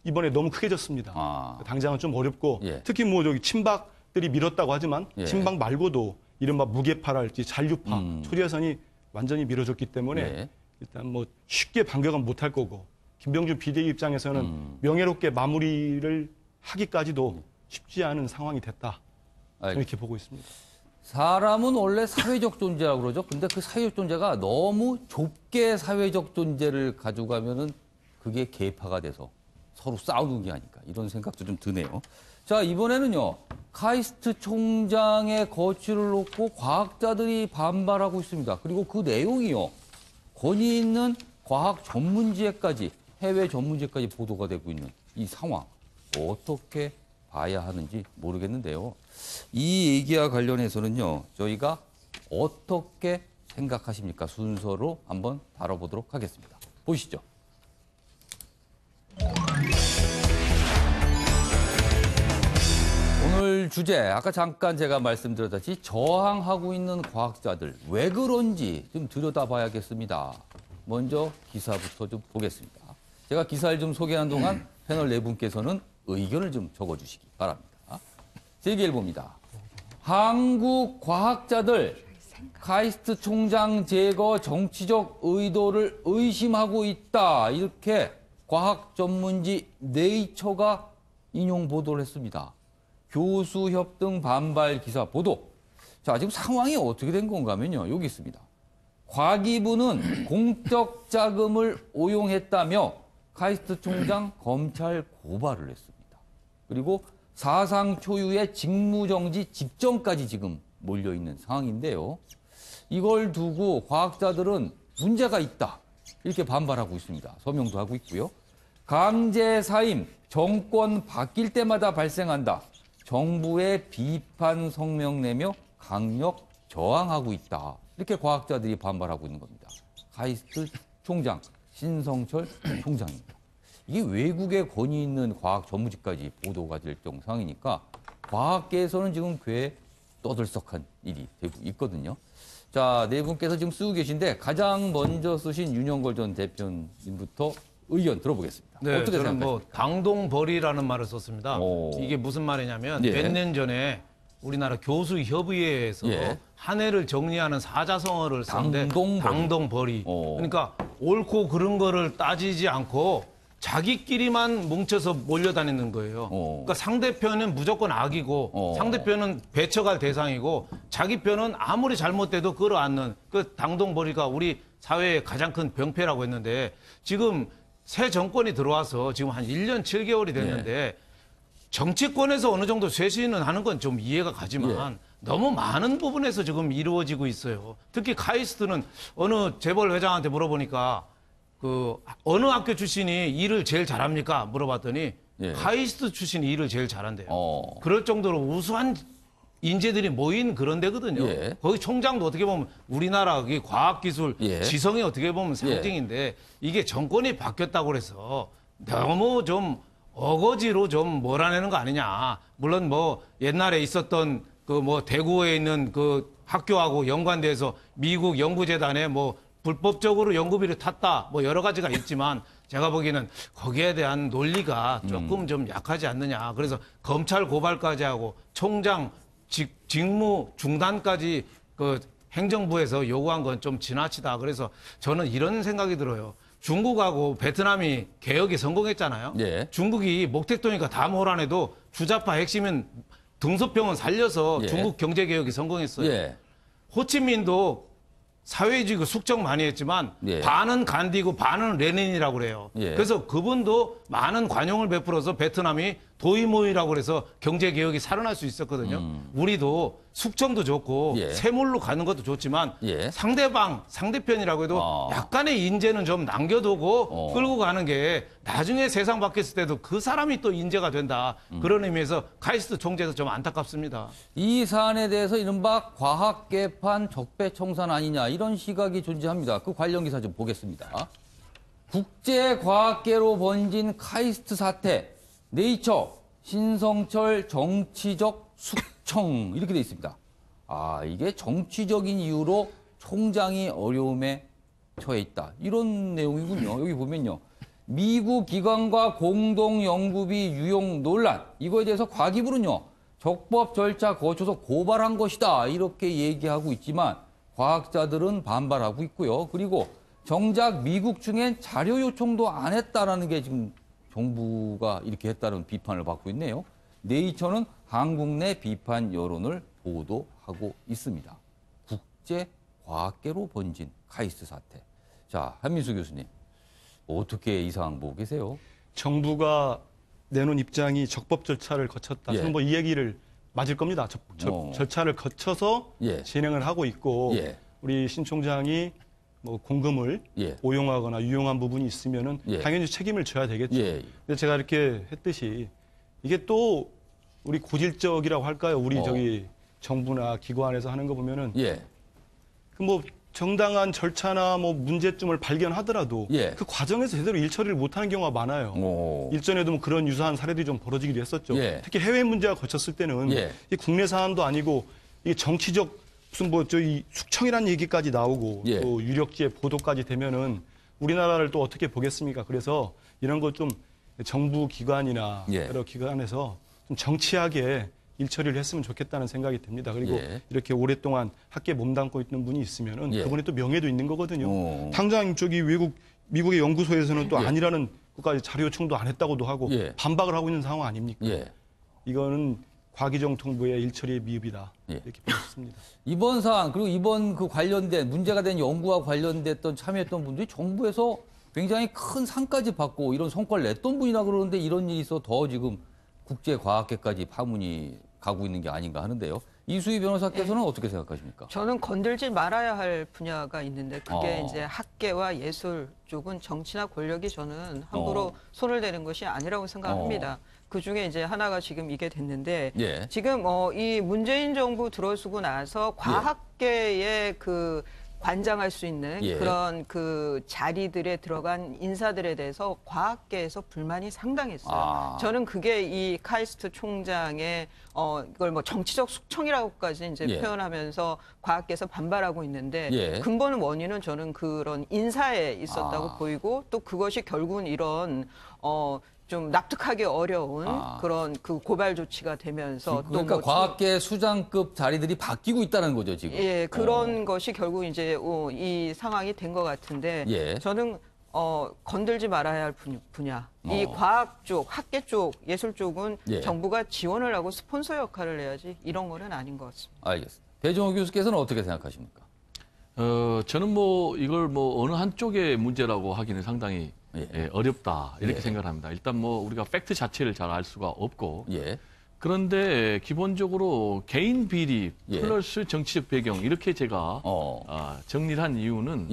이번에 너무 크게 졌습니다. 당장은 좀 어렵고 특히 친박들이 밀었다고 하지만 친박 말고도 이른바 무게파랄지 잔류파, 초대선이 완전히 밀어줬기 때문에 일단 쉽게 반격은 못할 거고 김병준 비대위 입장에서는 명예롭게 마무리를 하기까지도 쉽지 않은 상황이 됐다. 이렇게 보고 있습니다. 사람은 원래 사회적 존재라고 그러죠. 근데 그 사회적 존재가 너무 좁게 사회적 존재를 가져가면은 그게 계파가 돼서 서로 싸우는 게 아닐까. 이런 생각도 좀 드네요. 자, 이번에는요. 카이스트 총장의 거취를 놓고 과학자들이 반발하고 있습니다. 그리고 그 내용이요. 권위 있는 과학 전문지에까지, 해외 전문지에까지 보도가 되고 있는 이 상황. 어떻게 봐야 하는지 모르겠는데요. 이 얘기와 관련해서는요. 저희가 어떻게 생각하십니까? 순서로 한번 다뤄보도록 하겠습니다. 보시죠. 오늘 주제, 아까 잠깐 제가 말씀드렸듯이 저항하고 있는 과학자들, 왜 그런지 좀 들여다봐야겠습니다. 먼저 기사부터 좀 보겠습니다. 제가 기사를 좀 소개하는 동안 패널 네 분께서는 의견을 좀 적어주시기 바랍니다. 세계일보입니다. 한국 과학자들 카이스트 총장 제거 정치적 의도를 의심하고 있다. 이렇게 과학 전문지 네이처가 인용 보도를 했습니다. 교수 협등 반발 기사 보도. 자, 지금 상황이 어떻게 된 건가 하면요. 여기 있습니다. 과기부는 공적 자금을 오용했다며 카이스트 총장 검찰 고발을 했습니다. 그리고 사상 초유의 직무정지 직전까지 지금 몰려있는 상황인데요. 이걸 두고 과학자들은 문제가 있다. 이렇게 반발하고 있습니다. 서명도 하고 있고요. 강제 사임, 정권 바뀔 때마다 발생한다. 정부에 비판 성명 내며 강력 저항하고 있다. 이렇게 과학자들이 반발하고 있는 겁니다. 카이스트 총장, 신성철 총장입니다. 이게 외국의 권위 있는 과학 전문지까지 보도가 될 상황이니까 과학계에서는 지금 꽤 떠들썩한 일이 되고 있거든요. 자, 네 분께서 지금 쓰고 계신데 가장 먼저 쓰신 윤영걸 전 대표님부터 의견 들어보겠습니다. 네, 어떻게 저는 생각하십니까? 당동벌이라는 말을 썼습니다. 이게 무슨 말이냐면 예. 몇 년 전에 우리나라 교수협의회에서 예. 한 해를 정리하는 사자성어를 썼는데 당동벌이. 당동벌이. 그러니까 옳고 그른 거를 따지지 않고 자기끼리만 뭉쳐서 몰려다니는 거예요. 그러니까 상대편은 무조건 악이고 상대편은 배척할 대상이고 자기 편은 아무리 잘못돼도 끌어안는 그 당동벌이가 우리 사회의 가장 큰 병폐라고 했는데 지금 새 정권이 들어와서 지금 한 1년 7개월이 됐는데 정치권에서 어느 정도 쇄신은 하는 건 좀 이해가 가지만 너무 많은 부분에서 지금 이루어지고 있어요. 특히 카이스트는 어느 재벌 회장한테 물어보니까 그 어느 학교 출신이 일을 제일 잘합니까? 물어봤더니 카이스트 출신이 일을 제일 잘한대요. 그럴 정도로 우수한 인재들이 모인 그런 데거든요. 거기 총장도 어떻게 보면 우리나라 과학기술 지성이 어떻게 보면 상징인데 이게 정권이 바뀌었다고 해서 너무 좀 어거지로 좀 몰아내는 거 아니냐. 물론 뭐 옛날에 있었던 그 뭐 대구에 있는 그 학교하고 연관돼서 미국 연구재단에 뭐 불법적으로 연구비를 탔다 뭐 여러 가지가 있지만 제가 보기에는 거기에 대한 논리가 조금 좀 약하지 않느냐. 그래서 검찰 고발까지 하고 총장 직무 중단까지 그 행정부에서 요구한 건 좀 지나치다. 그래서 저는 이런 생각이 들어요. 중국하고 베트남이 개혁이 성공했잖아요. 중국이 목택도니까 다 몰아내도 주자파 핵심은 등소평은 살려서 중국 경제개혁이 성공했어요. 호치민도 사회주의 숙적 많이 했지만 반은 간디고 반은 레닌이라고 그래요. 그래서 그분도 많은 관용을 베풀어서 베트남이 도이모이라고 그래서 경제개혁이 살아날 수 있었거든요. 우리도 숙청도 좋고 세물로 가는 것도 좋지만 상대편이라고 해도 약간의 인재는 좀 남겨두고 끌고 가는 게 나중에 세상 바뀌었을 때도 그 사람이 또 인재가 된다. 그런 의미에서 카이스트 총재도 좀 안타깝습니다. 이 사안에 대해서 이른바 과학개판 적폐청산 아니냐 이런 시각이 존재합니다. 그 관련 기사 좀 보겠습니다. 국제과학계로 번진 카이스트 사태, 네이처, 신성철 정치적 숙청 이렇게 돼 있습니다. 이게 정치적인 이유로 총장이 어려움에 처해 있다. 이런 내용이군요. 여기 보면요. 미국 기관과 공동 연구비 유용 논란. 이거에 대해서 과기부는요. 적법 절차 거쳐서 고발한 것이다. 이렇게 얘기하고 있지만 과학자들은 반발하고 있고요. 그리고 정작 미국 측엔 자료 요청도 안 했다라는 게 지금 정부가 이렇게 했다는 비판을 받고 있네요. 네이처는 한국 내 비판 여론을 보도하고 있습니다. 국제과학계로 번진 카이스트 사태. 자, 한민수 교수님. 어떻게 이 상황 보고 계세요? 정부가 내놓은 입장이 적법 절차를 거쳤다. 저는 뭐 이 얘기를 맞을 겁니다. 절차를 거쳐서 진행을 하고 있고 우리 신 총장이 뭐 공금을 오용하거나 유용한 부분이 있으면은 당연히 책임을 져야 되겠죠. 근데 제가 이렇게 했듯이 이게 또 우리 고질적이라고 할까요? 우리 저기 정부나 기관에서 하는 거 보면은 그 뭐 정당한 절차나 뭐 문제점을 발견하더라도 그 과정에서 제대로 일처리를 못하는 경우가 많아요. 일전에도 뭐 그런 유사한 사례들이 좀 벌어지기도 했었죠. 특히 해외 문제가 거쳤을 때는 이 국내 사안도 아니고 이게 정치적 무슨 뭐 저희 숙청이라는 얘기까지 나오고 또 유력지의 보도까지 되면은 우리나라를 또 어떻게 보겠습니까? 그래서 이런 거 좀 정부 기관이나 여러 기관에서 좀 정치하게 일처리를 했으면 좋겠다는 생각이 듭니다. 그리고 이렇게 오랫동안 학계에 몸담고 있는 분이 있으면은 그분의 또 명예도 있는 거거든요. 당장 저기 미국의 연구소에서는 또 아니라는 것까지 자료 요청도 안 했다고도 하고 반박을 하고 있는 상황 아닙니까? 이거는 과기정통부의 일처리의 미흡이다. 이렇게 보겠습니다. 이번 사안 그리고 이번 그 관련된 문제가 된 연구와 관련됐던 참여했던 분들이 정부에서 굉장히 큰 상까지 받고 이런 성과를 냈던 분이라 그러는데 이런 일이 있어 더 지금 국제과학계까지 파문이 가고 있는 게 아닌가 하는데요. 이수희 변호사께서는 어떻게 생각하십니까? 저는 건들지 말아야 할 분야가 있는데 그게 이제 학계와 예술 쪽은 정치나 권력이 저는 함부로 손을 대는 것이 아니라고 생각합니다. 그 중에 이제 하나가 지금 이게 됐는데 지금 이 문재인 정부 들어서고 나서 과학계의 그 관장할 수 있는 예. 그런 그 자리들에 들어간 인사들에 대해서 과학계에서 불만이 상당했어요. 저는 그게 이 카이스트 총장의 이걸 뭐 정치적 숙청이라고까지 이제 예. 표현하면서 과학계에서 반발하고 있는데 예. 근본 원인은 저는 그런 인사에 있었다고 보이고 또 그것이 결국은 이런 좀 납득하기 어려운 그런 그 고발 조치가 되면서 그러니까 또 과학계 수장급 자리들이 바뀌고 있다는 거죠, 지금. 예, 그런 것이 결국 이제 이 상황이 된 것 같은데 예. 저는 건들지 말아야 할 분야. 이 과학 쪽, 학계 쪽, 예술 쪽은 예. 정부가 지원을 하고 스폰서 역할을 해야지 이런 거는 아닌 것 같습니다. 알겠습니다. 배종호 교수께서는 어떻게 생각하십니까? 저는 뭐 이걸 뭐 어느 한쪽의 문제라고 하기는 상당히 어렵다 이렇게 생각을 합니다. 일단 뭐 우리가 팩트 자체를 잘 알 수가 없고 예. 그런데 기본적으로 개인 비리 플러스 정치적 배경 이렇게 제가 정리를 한 이유는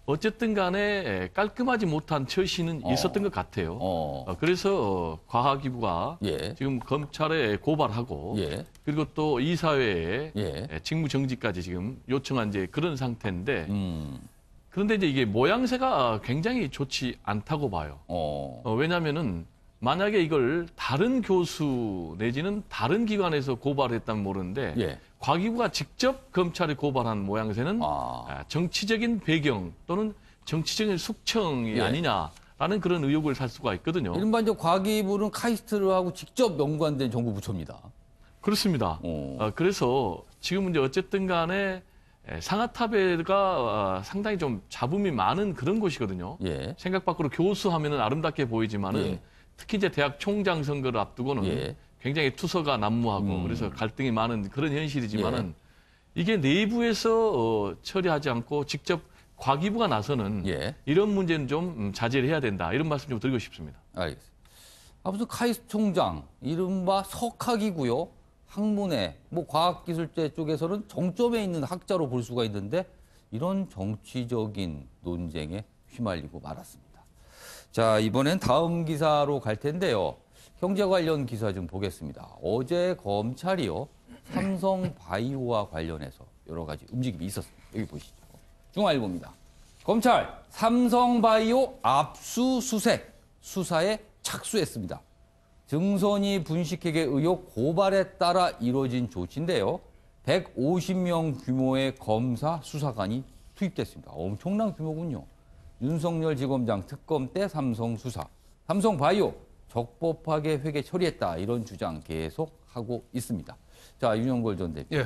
어쨌든 간에 깔끔하지 못한 처신은 있었던 것 같아요. 그래서 과학기구가 지금 검찰에 고발하고 그리고 또 이사회에 직무정지까지 지금 요청한 이제 그런 상태인데 그런데 이제 이게 모양새가 굉장히 좋지 않다고 봐요. 왜냐하면은 만약에 이걸 다른 교수 내지는 다른 기관에서 고발했다면 모르는데 과기구가 직접 검찰에 고발한 모양새는 정치적인 배경 또는 정치적인 숙청이 아니냐라는 그런 의혹을 살 수가 있거든요. 일반적 과기부는 카이스트하고 직접 연관된 정부 부처입니다. 그렇습니다. 그래서 지금 이제 어쨌든 간에 상하탑에가 상당히 좀 잡음이 많은 그런 곳이거든요. 생각 밖으로 교수하면은 아름답게 보이지만은 특히 이제 대학 총장 선거를 앞두고는 굉장히 투서가 난무하고 그래서 갈등이 많은 그런 현실이지만은 이게 내부에서 처리하지 않고 직접 과기부가 나서는 이런 문제는 좀 자제를 해야 된다. 이런 말씀 좀 드리고 싶습니다. 알겠습니다. 아무튼 카이스트 총장, 이른바 석학이고요. 학문의 뭐 과학기술제 쪽에서는 정점에 있는 학자로 볼 수가 있는데 이런 정치적인 논쟁에 휘말리고 말았습니다. 자, 이번엔 다음 기사로 갈 텐데요. 경제 관련 기사 좀 보겠습니다. 어제 검찰이요. 삼성바이오와 관련해서 여러 가지 움직임이 있었습니다. 여기 보시죠. 중앙일보입니다. 검찰 삼성바이오 압수수색 수사에 착수했습니다. 증선이 분식회계 의혹 고발에 따라 이뤄진 조치인데요. 150명 규모의 검사 수사관이 투입됐습니다. 엄청난 규모군요. 윤석열 지검장 특검 때 삼성 수사. 삼성바이오 적법하게 회계 처리했다. 이런 주장 계속하고 있습니다. 자, 윤영걸 전 대표.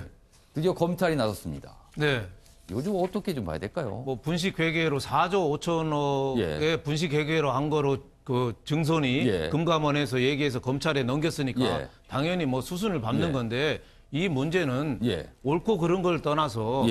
드디어 검찰이 나섰습니다. 네. 요즘 어떻게 좀 봐야 될까요? 뭐 분식회계로 4조 5천억의 분식회계로 한 거로 그 증손이 금감원에서 얘기해서 검찰에 넘겼으니까 당연히 뭐 수순을 밟는 건데 이 문제는 옳고 그른 걸 떠나서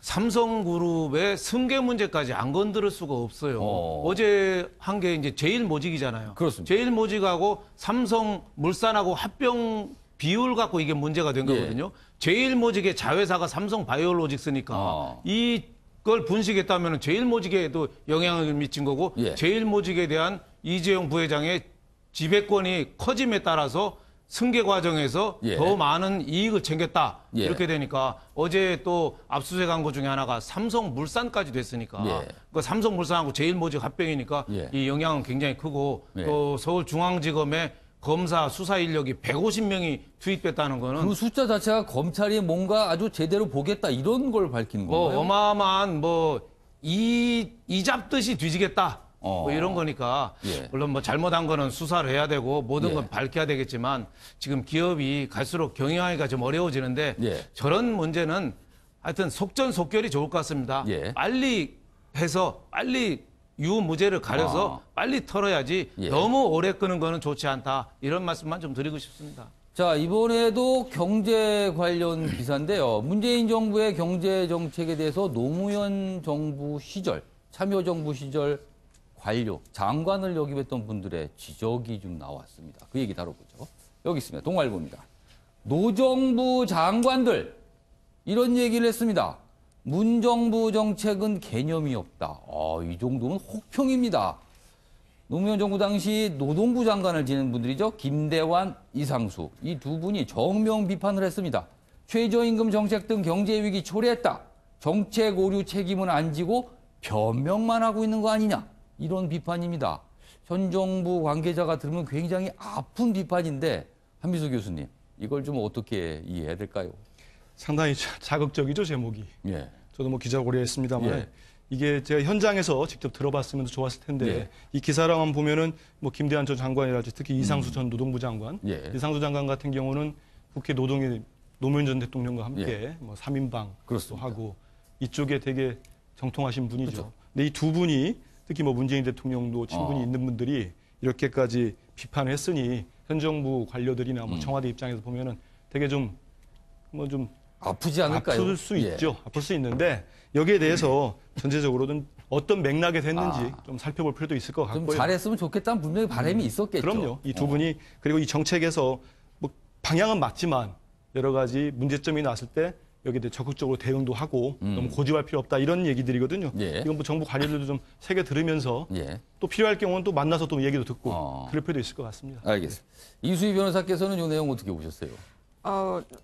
삼성그룹의 승계 문제까지 안 건드릴 수가 없어요. 어제 한 게 이제 제일모직이잖아요. 그렇습니다. 제일모직하고 삼성물산하고 합병 비율 갖고 이게 문제가 된 거거든요. 제일모직의 자회사가 삼성바이오로직스니까 이걸 분식했다면 제일모직에도 영향을 미친 거고 제일모직에 대한 이재용 부회장의 지배권이 커짐에 따라서 승계 과정에서 더 많은 이익을 챙겼다. 이렇게 되니까 어제 또 압수수색한 것 중에 하나가 삼성물산까지 됐으니까 그 삼성물산하고 제일모직 합병이니까 이 영향은 굉장히 크고 또 서울중앙지검의 검사 수사 인력이 150명이 투입됐다는 거는 그 숫자 자체가 검찰이 뭔가 아주 제대로 보겠다 이런 걸 밝히는 건가요? 어마어마한 이 잡듯이 뒤지겠다. 뭐 이런 거니까 물론 뭐 잘못한 거는 수사를 해야 되고 모든 건 밝혀야 되겠지만 지금 기업이 갈수록 경영하기가 좀 어려워지는데 저런 문제는 하여튼 속전속결이 좋을 것 같습니다. 빨리 해서 빨리 유무죄를 가려서 빨리 털어야지 너무 오래 끄는 거는 좋지 않다. 이런 말씀만 좀 드리고 싶습니다. 자, 이번에도 경제 관련 기사인데요. 문재인 정부의 경제 정책에 대해서 노무현 정부 시절, 참여정부 시절 관료, 장관을 역임했던 분들의 지적이 좀 나왔습니다. 그 얘기 다뤄보죠. 여기 있습니다. 동아일보입니다. 노정부 장관들 이런 얘기를 했습니다. 문정부 정책은 개념이 없다. 이 정도면 혹평입니다. 노무현 정부 당시 노동부 장관을 지낸 분들이죠. 김대환, 이상수. 이 두 분이 정명 비판을 했습니다. 최저임금 정책 등 경제 위기 초래했다. 정책 오류 책임은 안 지고 변명만 하고 있는 거 아니냐 이런 비판입니다. 현 정부 관계자가 들으면 굉장히 아픈 비판인데 한미수 교수님 이걸 좀 어떻게 이해해야 될까요? 상당히 자극적이죠, 제목이. 예. 저도 뭐 기자 오래 했습니다만 예. 이게 제가 현장에서 직접 들어봤으면 좋았을 텐데 예. 이 기사랑만 보면은 뭐 김대한 전 장관이라든지 특히 이상수 전 노동부 장관, 예. 이상수 장관 같은 경우는 국회 노무현 전 대통령과 함께 뭐 3인방도 하고 이쪽에 되게 정통하신 분이죠. 그렇죠. 근데 이 두 분이 특히 뭐 문재인 대통령도 친분이 있는 분들이 이렇게까지 비판을 했으니 현 정부 관료들이나 뭐 청와대 입장에서 보면은 되게 좀 아프지 않을까요? 아플 수 있죠. 아플 수 있는데 여기에 대해서 전체적으로는 어떤 맥락에 됐는지 좀 살펴볼 필요도 있을 것 같고요. 좀 잘했으면 좋겠다는 분명히 바람이 있었겠죠. 그럼요. 이 두 분이 그리고 이 정책에서 뭐 방향은 맞지만 여러 가지 문제점이 났을 때 여기에 대해 적극적으로 대응도 하고 너무 고집할 필요 없다 이런 얘기들이거든요. 예. 이건 뭐 정부 관료들도 좀 새겨 들으면서 예. 또 필요할 경우는 또 만나서 또 얘기도 듣고 그럴 필요도 있을 것 같습니다. 알겠습니다. 이수희 변호사께서는 이 내용 어떻게 보셨어요?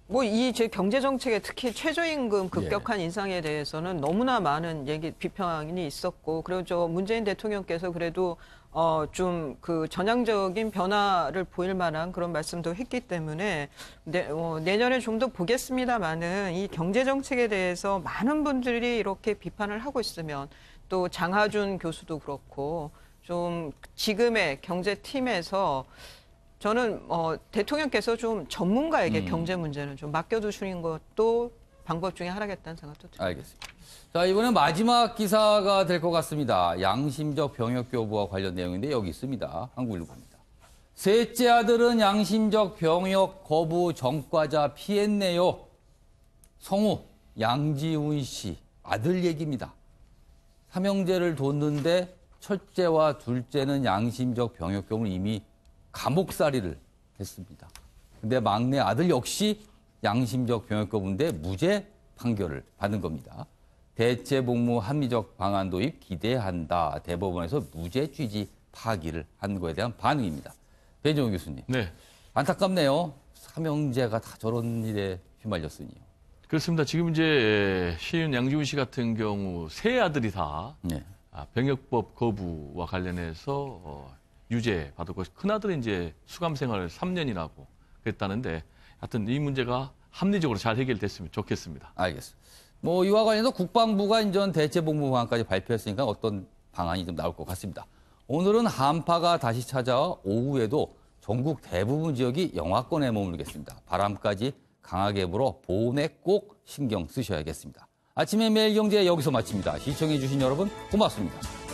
뭐 이 제 경제 정책에 특히 최저임금 급격한 인상에 대해서는 너무나 많은 비판이 있었고, 그리고 저 문재인 대통령께서 그래도 좀 그 전향적인 변화를 보일 만한 그런 말씀도 했기 때문에 내년에 좀 더 보겠습니다만은 이 경제 정책에 대해서 많은 분들이 이렇게 비판을 하고 있으면 또 장하준 교수도 그렇고 좀 지금의 경제팀에서 저는 대통령께서 좀 전문가에게 경제 문제는 좀 맡겨두시는 것도 방법 중에 하나겠다는 생각도 듭니다. 알겠습니다. 자, 이번엔 마지막 기사가 될 것 같습니다. 양심적 병역 교부와 관련 내용인데 여기 있습니다. 한국일보입니다. 셋째 아들은 양심적 병역 거부 전과자 피했네요. 성우 양지훈 씨 아들 얘기입니다. 삼형제를 뒀는데 첫째와 둘째는 양심적 병역 교부를 이미 감옥살이를 했습니다. 근데 막내 아들 역시 양심적 병역 거부인데 무죄 판결을 받은 겁니다. 대체복무 합리적 방안 도입 기대한다. 대법원에서 무죄 취지 파기를 한 거에 대한 반응입니다. 배정우 교수님. 네. 안타깝네요. 삼형제가 다 저런 일에 휘말렸으니요. 그렇습니다. 지금 이제 시인 양지훈 씨 같은 경우 세 아들이 다 병역법 거부와 관련해서 유죄 받았고 큰아들은 이제 수감 생활을 3년이나 하고 그랬다는데 하여튼 이 문제가 합리적으로 잘 해결됐으면 좋겠습니다. 알겠습니다. 뭐 이와 관련해서 국방부가 인전 대체복무 방안까지 발표했으니까 어떤 방안이 좀 나올 것 같습니다. 오늘은 한파가 다시 찾아와 오후에도 전국 대부분 지역이 영하권에 머물겠습니다. 바람까지 강하게 불어 보온에 꼭 신경 쓰셔야겠습니다. 아침에 매일경제 여기서 마칩니다. 시청해 주신 여러분 고맙습니다.